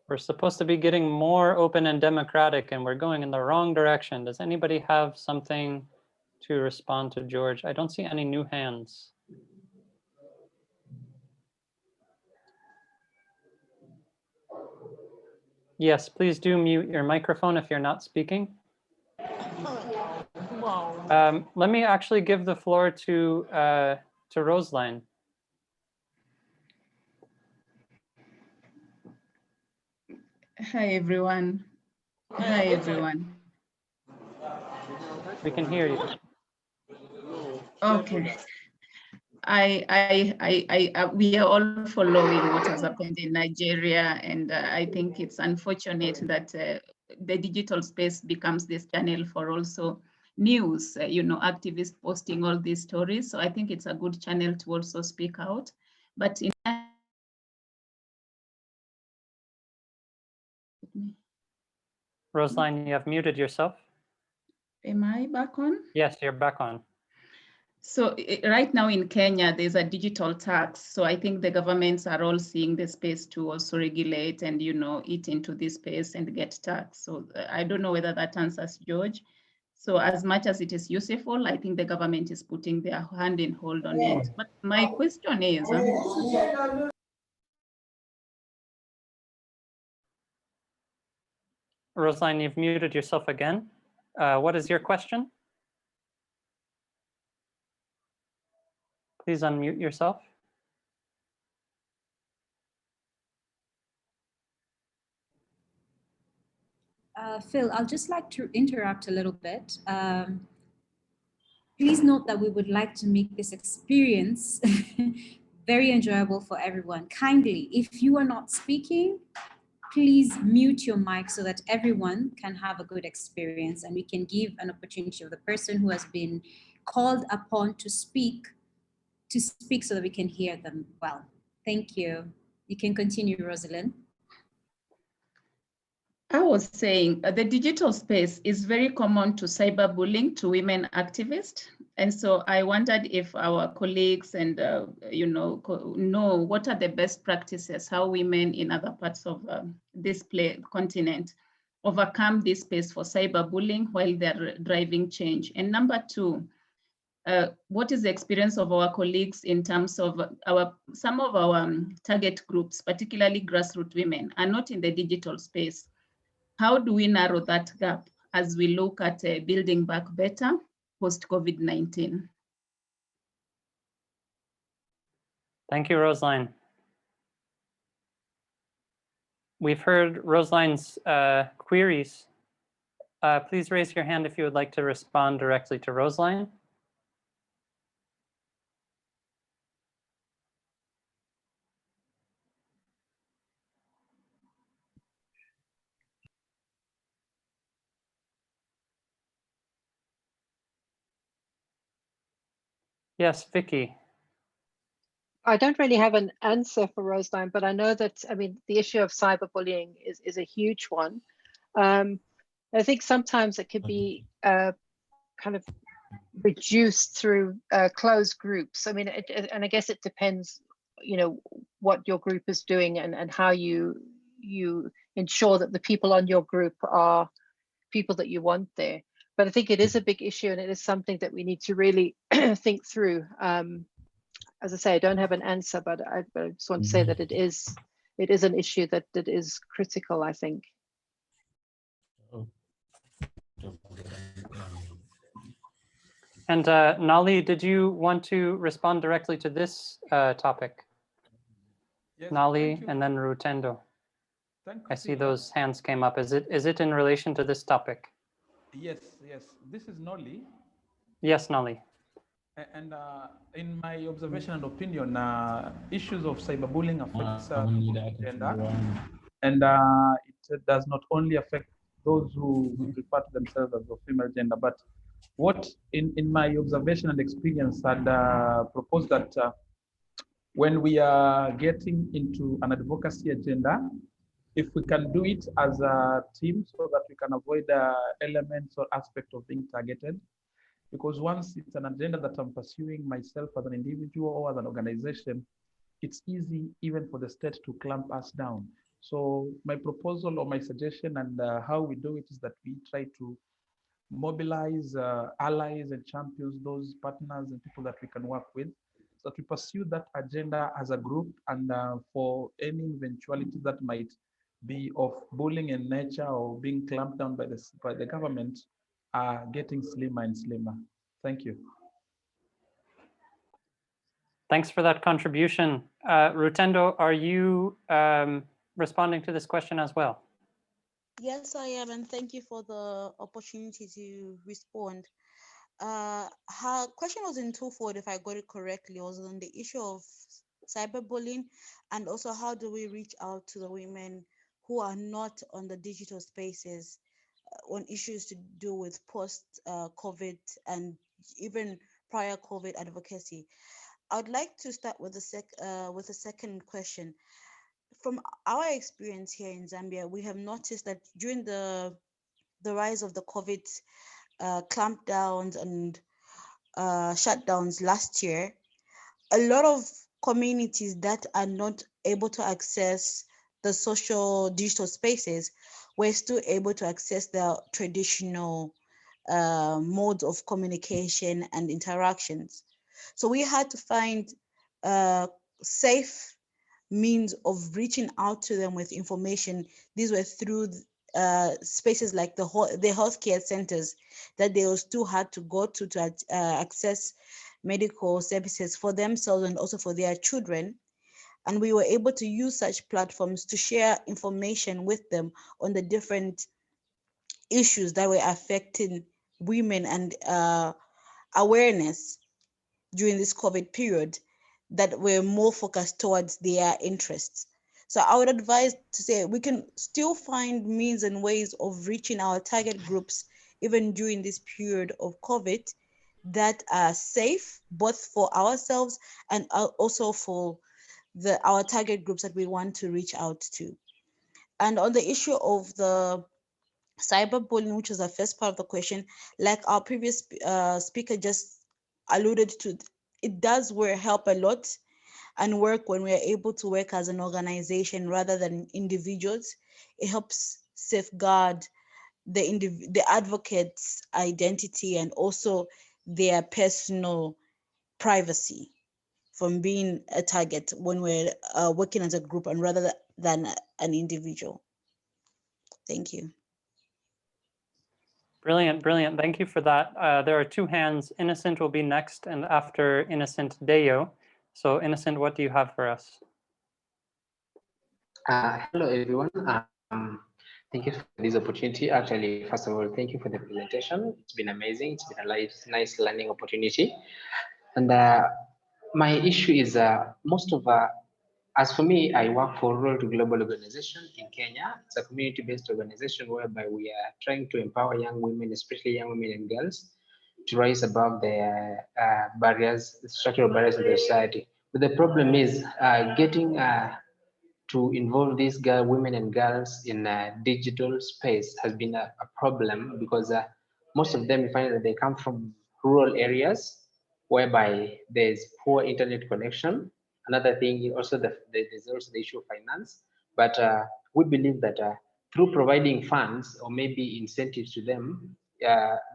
We're supposed to be getting more open and democratic, and we're going in the wrong direction. Does anybody have something to respond to George? I don't see any new hands. Yes, please do mute your microphone if you're not speaking. Let me actually give the floor to Roseline. Hi, everyone. Hi, everyone. We can hear you. Okay. We are all following what has happened in Nigeria, and I think it's unfortunate that the digital space becomes this channel for also news, activists posting all these stories. So I think it's a good channel to also speak out. But in Roseline, you have muted yourself. Am I back on? Yes, you're back on. So right now in Kenya, there's a digital tax. So I think the governments are all seeing the space to also regulate and, eat into this space and get tax. So I don't know whether that answers George. So as much as it is useful, I think the government is putting their hand in hold on it. But my question is, Roseline, you've muted yourself again. What is your question? Please unmute yourself. Phil, I'll just like to interrupt a little bit. Please note that we would like to make this experience very enjoyable for everyone. Kindly, if you are not speaking, please mute your mic so that everyone can have a good experience and we can give an opportunity to the person who has been called upon to speak so that we can hear them well. Thank you. You can continue, Rosalind. I was saying the digital space is very common to cyberbullying to women activists. And so I wondered if our colleagues and, know what are the best practices, how women in other parts of this continent overcome this space for cyberbullying while they're driving change. And number two, what is the experience of our colleagues in terms of some of our target groups, particularly grassroots women, are not in the digital space. How do we narrow that gap as we look at building back better post-COVID-19? Thank you, Roseline. We've heard Roseline's queries. Please raise your hand if you would like to respond directly to Roseline. Yes, Vicky. I don't really have an answer for Roseline, but I know that, the issue of cyberbullying is a huge one. I think sometimes it could be kind of reduced through closed groups. And I guess it depends, what your group is doing and how you ensure that the people on your group are people that you want there. But I think it is a big issue, and it is something that we need to really think through. As I say, I don't have an answer, but I just want to say that it is an issue that is critical, I think. And Nali, did you want to respond directly to this topic? Yes, Nali and then Rutendo. I see those hands came up. Is it in relation to this topic? Yes. This is Nali. Yes, Nali. And in my observation and opinion, issues of cyberbullying affects gender, and it does not only affect those who refer to themselves as the female gender, but what in my observation and experience had proposed that when we are getting into an advocacy agenda, if we can do it as a team so that we can avoid elements or aspects of being targeted. Because once it's an agenda that I'm pursuing myself as an individual or as an organization, it's easy even for the state to clamp us down. So my proposal or my suggestion and how we do it is that we try to mobilize allies and champions, those partners and people that we can work with, so that we pursue that agenda as a group, and for any eventuality that might be of bullying in nature or being clamped down by the government are getting slimmer and slimmer. Thank you. Thanks for that contribution. Rutendo, are you responding to this question as well? Yes, I am, and thank you for the opportunity to respond. Her question was in twofold, if I got it correctly. It was on the issue of cyberbullying, and also how do we reach out to the women who are not on the digital spaces on issues to do with post-COVID and even prior COVID advocacy. I would like to start with the second question. From our experience here in Zambia, we have noticed that during the rise of the COVID clampdowns and shutdowns last year, a lot of communities that are not able to access the social digital spaces were still able to access their traditional modes of communication and interactions. So we had to find safe means of reaching out to them with information. These were through spaces like the healthcare centers that they still had to go to access medical services for themselves and also for their children. And we were able to use such platforms to share information with them on the different issues that were affecting women and awareness during this COVID period that were more focused towards their interests. So I would advise to say we can still find means and ways of reaching our target groups even during this period of COVID that are safe both for ourselves and also for our target groups that we want to reach out to. And on the issue of the cyberbullying, which is the first part of the question, like our previous speaker just alluded to, it does help a lot and work when we are able to work as an organization rather than individuals. It helps safeguard the advocate's identity and also their personal privacy from being a target when we're working as a group and rather than an individual. Thank you. Brilliant, brilliant. Thank you for that. There are two hands. Innocent will be next, and after Innocent, Deo. So Innocent, what do you have for us? Hello, everyone. Thank you for this opportunity. Actually, first of all, thank you for the presentation. It's been amazing. It's been a nice learning opportunity. And my issue is as for me, I work for Rural to Global Organization in Kenya. It's a community-based organization whereby we are trying to empower young women, especially young women and girls, to rise above the structural barriers in the society. But the problem is getting to involve these women and girls in a digital space has been a problem, because most of them, you find that they come from rural areas whereby there's poor internet connection. Another thing is also there's also the issue of finance. But we believe that through providing funds or maybe incentives to them,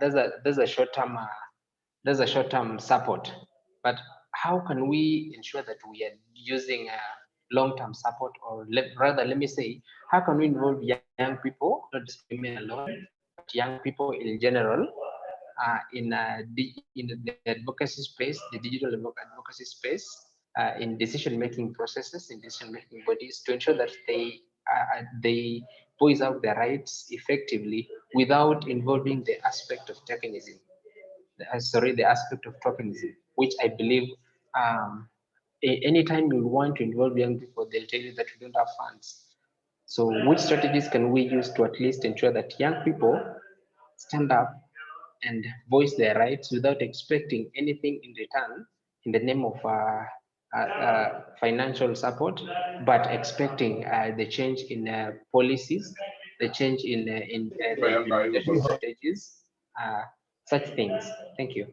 there's a short-term support. But how can we ensure that we are using long-term support, or rather, let me say, how can we involve young people, not just women alone, but young people in general, in the advocacy space, the digital advocacy space, in decision-making processes, in decision-making bodies, to ensure that they voice out their rights effectively without involving the aspect of tokenism. The aspect of tokenism, which I believe anytime you want to involve young people, they'll tell you that we don't have funds. So which strategies can we use to at least ensure that young people stand up and voice their rights without expecting anything in return in the name of financial support, but expecting the change in policies, the change in the implementation strategies, such things. Thank you.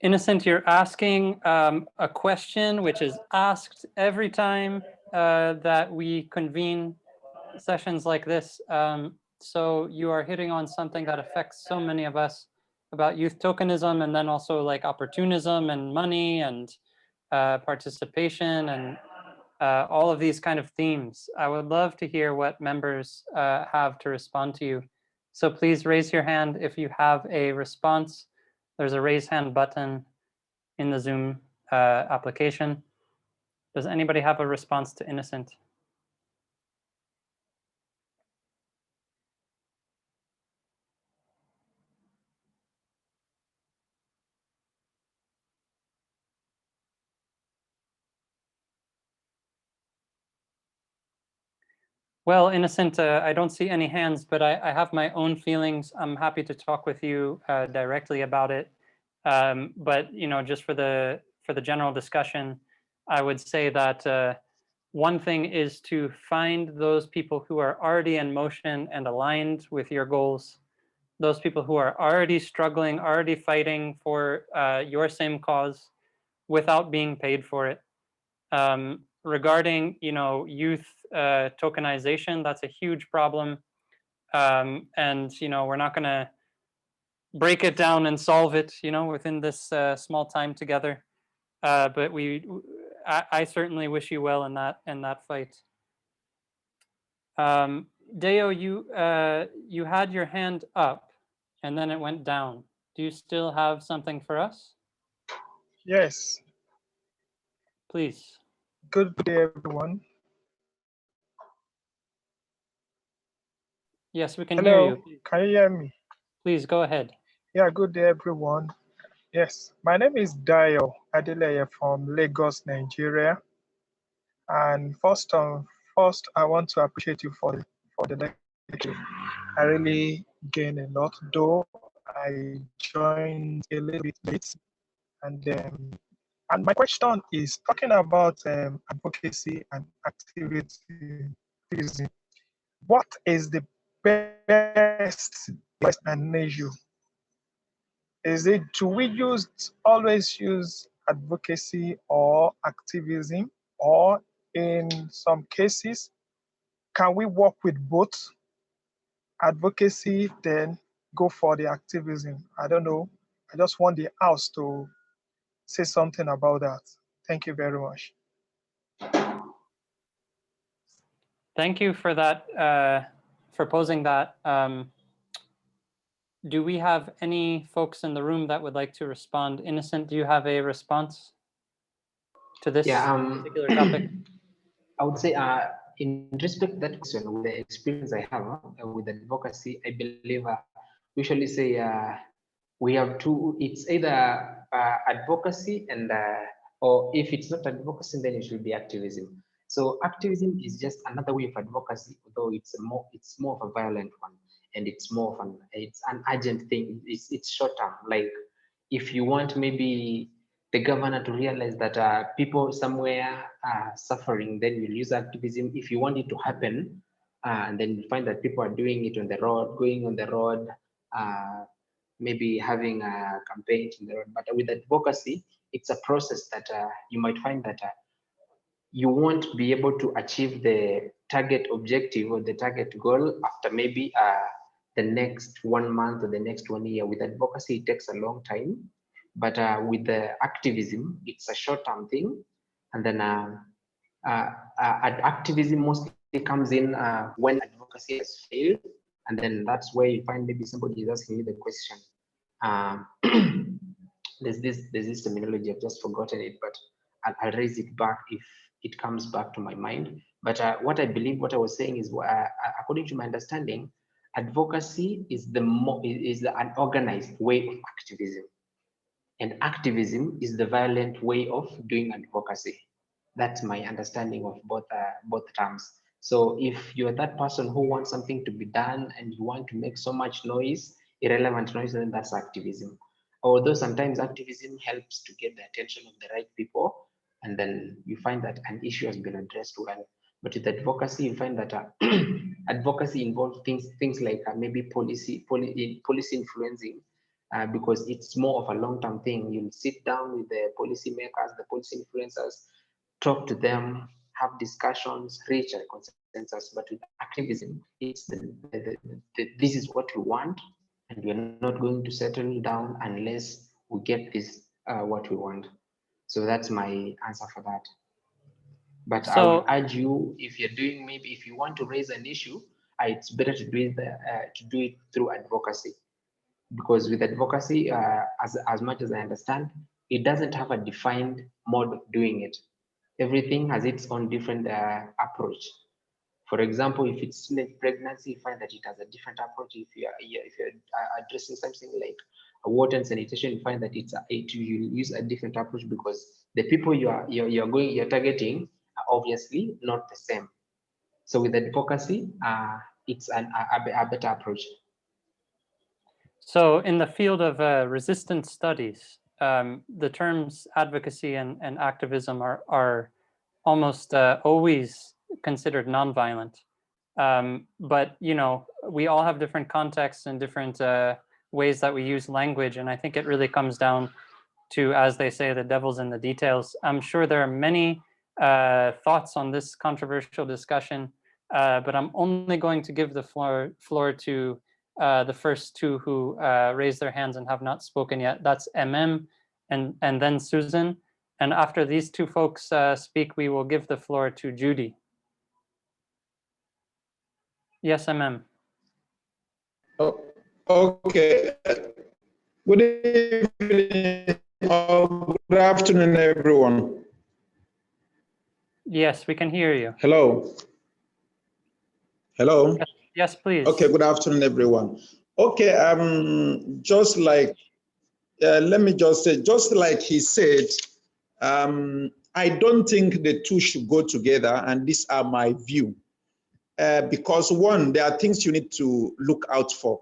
Innocent, you're asking a question which is asked every time that we convene sessions like this. So you are hitting on something that affects so many of us about youth tokenism, and then also like opportunism and money and participation and all of these kind of themes. I would love to hear what members have to respond to you. So please raise your hand if you have a response. There's a raise hand button in the Zoom application. Does anybody have a response to Innocent? Well, Innocent, I don't see any hands, but I have my own feelings. I'm happy to talk with you directly about it. But you know, just for the general discussion, I would say that one thing is to find those people who are already in motion and aligned with your goals, those people who are already struggling, already fighting for your same cause without being paid for it. Regarding, you know, youth tokenization, that's a huge problem. And, you know, we're not going to break it down and solve it, you know, within this small time together. But I certainly wish you well in that fight. Deo, you had your hand up and then it went down. Do you still have something for us? Yes. Please. Good day, everyone. Yes, we can Hello. hear you. Can you hear me? Please go ahead. Yeah, good day, everyone. Yes, my name is Dio Adeleye from Lagos, Nigeria. And first, I want to appreciate you for the lecture. I really gained a lot, though I joined a little bit late. And my question is talking about advocacy and activism. What is the best and issue? Is it, do we always use advocacy or activism, or in some cases, can we work with both advocacy, then go for the activism? I don't know. I just want the house to say something about that. Thank you very much. Thank you for that, for posing that. Do we have any folks in the room that would like to respond? Innocent, do you have a response to this particular topic? I would say, in respect to that question, with the experience I have with advocacy, I believe we usually say we have two. It's either advocacy and or if it's not advocacy, then it should be activism. So activism is just another way of advocacy, although it's more of a violent one, and it's more of an urgent thing. It's short term. Like if you want maybe the governor to realize that people somewhere are suffering, then you'll use activism. If you want it to happen, and then you find that people are doing it on the road, going on the road, maybe having a campaign on the road. But with advocacy, it's a process that you might find that you won't be able to achieve the target objective or the target goal after maybe the next 1 month or the next 1 year. With advocacy, it takes a long time. But with the activism, it's a short-term thing. And then activism mostly comes in when advocacy has failed. And then that's where you find maybe somebody is asking you the question. There's this terminology, I've just forgotten it, but I'll raise it back if it comes back to my mind. But what I believe, what I was saying is, according to my understanding, advocacy is an organized way of activism, and activism is the violent way of doing advocacy. That's my understanding of both terms. So if you're that person who wants something to be done and you want to make so much noise, irrelevant noise, then that's activism. Although sometimes activism helps to get the attention of the right people, and then you find that an issue has been addressed well. But with advocacy, you find that advocacy involves things like maybe policy influencing, because it's more of a long-term thing. You'll sit down with the policy makers, the policy influencers, talk to them, have discussions, reach a consensus. But with activism, it's this is what we want, and we're not going to settle down unless we get this what we want. So that's my answer for that. But I would urge you, if you're doing, maybe if you want to raise an issue, it's better to do it through advocacy, because with advocacy, as much as I understand, it doesn't have a defined mode of doing it. Everything has its own different approach. For example, if it's teenage pregnancy, you find that it has a different approach. If you're addressing something like water and sanitation, you find that you use a different approach, because the people you're targeting are obviously not the same. So with advocacy, it's a better approach. So in the field of resistance studies, the terms advocacy and activism are almost always considered nonviolent. But, you know, we all have different contexts and different ways that we use language. And I think it really comes down to, as they say, the devil's in the details. I'm sure there are many thoughts on this controversial discussion, but I'm only going to give the floor to the first two who raised their hands and have not spoken yet. That's MM and then Susan. And after these two folks speak, we will give the floor to Judy. Yes, MM. Oh, okay. Good evening or good afternoon, everyone. Yes, we can hear you. Hello. Hello. Yes, please. Okay, good afternoon, everyone. Okay, just like, let me just say, just like he said, I don't think the two should go together, and these are my view. Because one, there are things you need to look out for.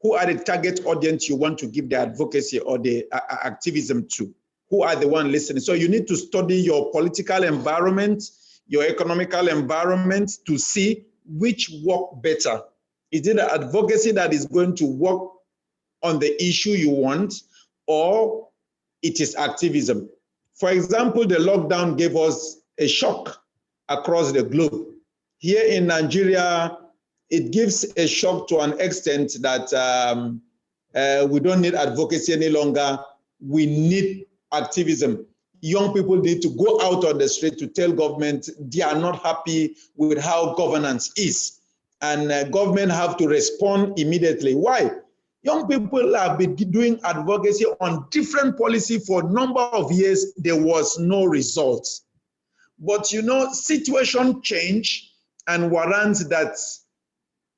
Who are the target audience you want to give the advocacy or the activism to? Who are the one listening? So you need to study your political environment, your economical environment to see which work better. Is it the advocacy that is going to work on the issue you want, or it is activism? For example, the lockdown gave us a shock across the globe. Here in Nigeria, it gives a shock to an extent that we don't need advocacy any longer. We need activism. Young people need to go out on the street to tell government they are not happy with how governance is. And government have to respond immediately. Why? Young people have been doing advocacy on different policy for a number of years. There was no results. But you know, situation change and warrants that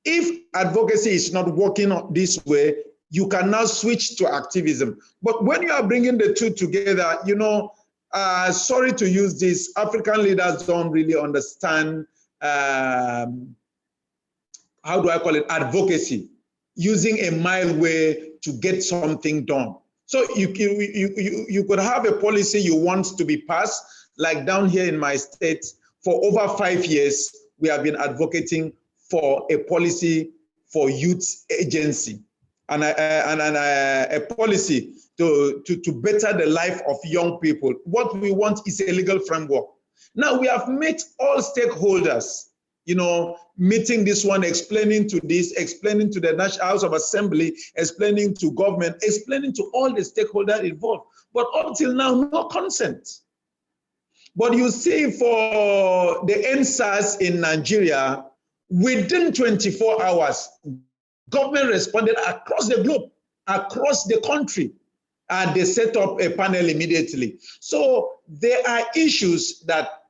if advocacy is not working this way, you can now switch to activism. But when you are bringing the two together, you know, sorry to use this, African leaders don't really understand, how do I call it, advocacy, using a mild way to get something done. So you could have a policy you want to be passed, like down here in my state, for over 5 years, we have been advocating for a policy for youth agency and a policy to better the life of young people. What we want is a legal framework. Now we have met all stakeholders, you know, meeting this one, explaining to this, explaining to the National House of Assembly, explaining to government, explaining to all the stakeholders involved. But until now, no consent. But you see for the NSAS in Nigeria, within 24 hours, government responded across the globe, across the country, and they set up a panel immediately. So there are issues that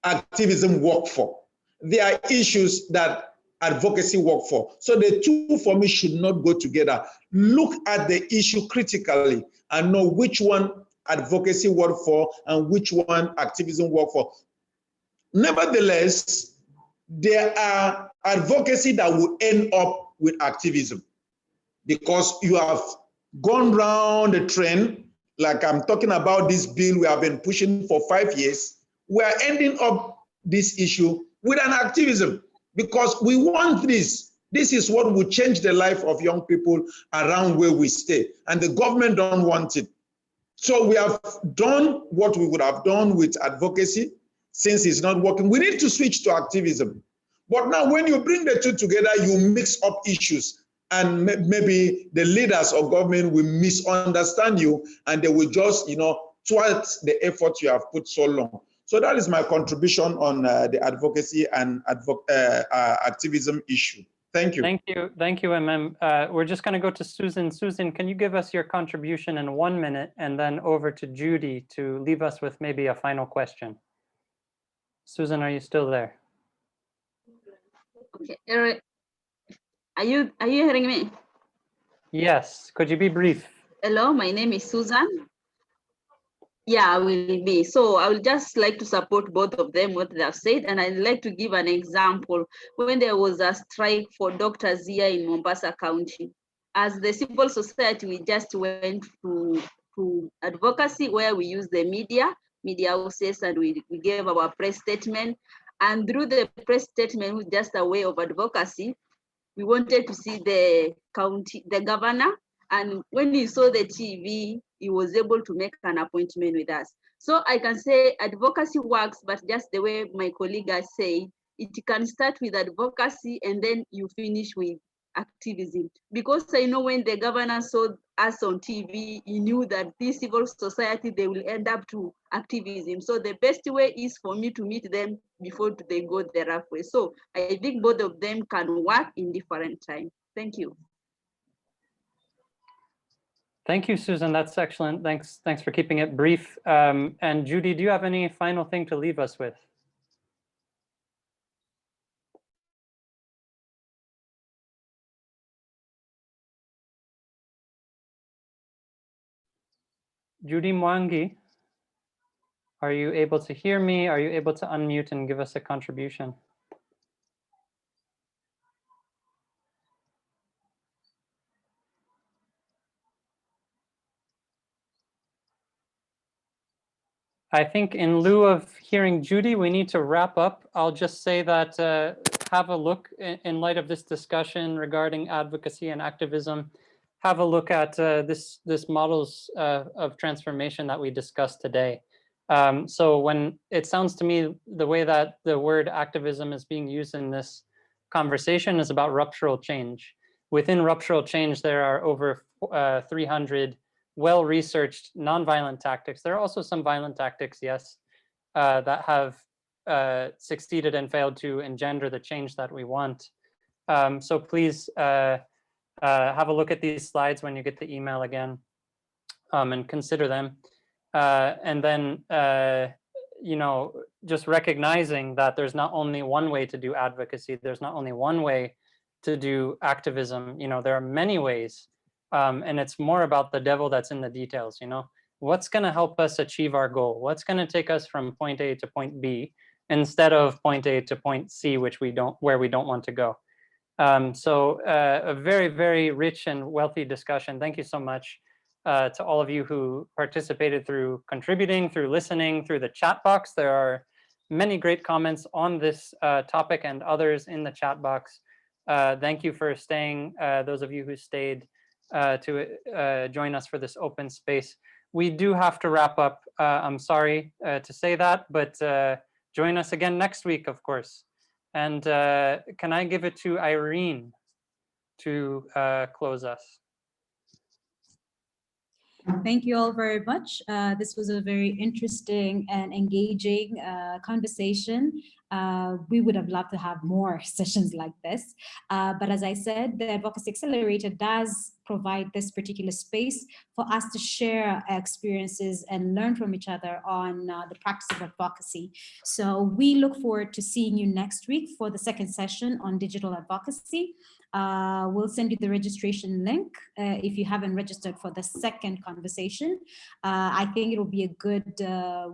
activism work for. There are issues that advocacy work for. So the two for me should not go together. Look at the issue critically and know which one advocacy work for and which one activism work for. Nevertheless, there are advocacy that will end up with activism because you have gone round the trend, like I'm talking about this bill we have been pushing for 5 years. We are ending up this issue with an activism because we want this. This is what will change the life of young people around where we stay, and the government don't want it. So we have done what we would have done with advocacy. since it's not working. We need to switch to activism. But now when you bring the two together, you mix up issues, and maybe the leaders of government will misunderstand you, and they will just, thwart the effort you have put so long. So that is my contribution on the advocacy and activism issue. Thank you. Thank you, MM. We're just going to go to Susan. Susan, can you give us your contribution in 1 minute, and then over to Judy to leave us with maybe a final question? Susan, are you still there? Okay. Are you hearing me? Yes. Could you be brief? Hello, my name is Susan. Yeah, I will be. So I would just like to support both of them, what they have said, and I'd like to give an example. When there was a strike for doctors here in Mombasa County, as the civil society, we just went to advocacy, where we use the media houses, and we gave our press statement. And through the press statement, with just a way of advocacy, we wanted to see the governor. And when he saw the TV, he was able to make an appointment with us. So I can say advocacy works, but just the way my colleague has said, it can start with advocacy and then you finish with activism. Because I know when the governor saw us on TV, he knew that this civil society, they will end up to activism. So the best way is for me to meet them before they go the rough way. So I think both of them can work in different time. Thank you. Thank you, Susan. That's excellent. Thanks for keeping it brief. And Judy, do you have any final thing to leave us with? Judy Mwangi, are you able to hear me? Are you able to unmute and give us a contribution? I think in lieu of hearing Judy, we need to wrap up. I'll just say that have a look in light of this discussion regarding advocacy and activism. Have a look at this models of transformation that we discussed today. So when it sounds to me, the way that the word activism is being used in this conversation is about ruptural change. Within ruptural change, there are over 300 well-researched nonviolent tactics. There are also some violent tactics, yes, that have succeeded and failed to engender the change that we want. So please have a look at these slides when you get the email again, and consider them. And then, just recognizing that there's not only one way to do advocacy, there's not only one way to do activism, there are many ways. And it's more about the devil that's in the details, What's going to help us achieve our goal? What's going to take us from point A to point B instead of point A to point C, where we don't want to go? So a very, very rich and wealthy discussion. Thank you so much to all of you who participated through contributing, through listening, through the chat box. There are many great comments on this topic and others in the chat box. Thank you for staying, those of you who stayed to join us for this open space. We do have to wrap up. I'm sorry to say that, but join us again next week, of course. And can I give it to Irene to close us? Thank you all very much. This was a very interesting and engaging conversation. We would have loved to have more sessions like this. But as I said, the Advocacy Accelerator does provide this particular space for us to share our experiences and learn from each other on the practice of advocacy. So we look forward to seeing you next week for the second session on digital advocacy. We'll send you the registration link if you haven't registered for the second conversation. I think it will be a good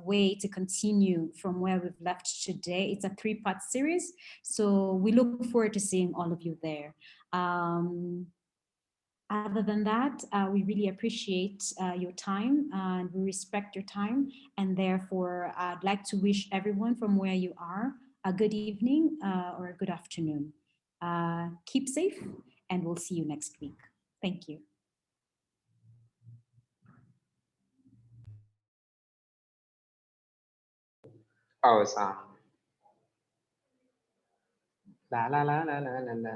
way to continue from where we've left today. It's a 3-part series, so we look forward to seeing all of you there. Other than that, we really appreciate your time and we respect your time, and therefore I'd like to wish everyone from where you are a good evening or a good afternoon. Keep safe, and we'll see you next week. Thank you. Awesome. La la la la la la la.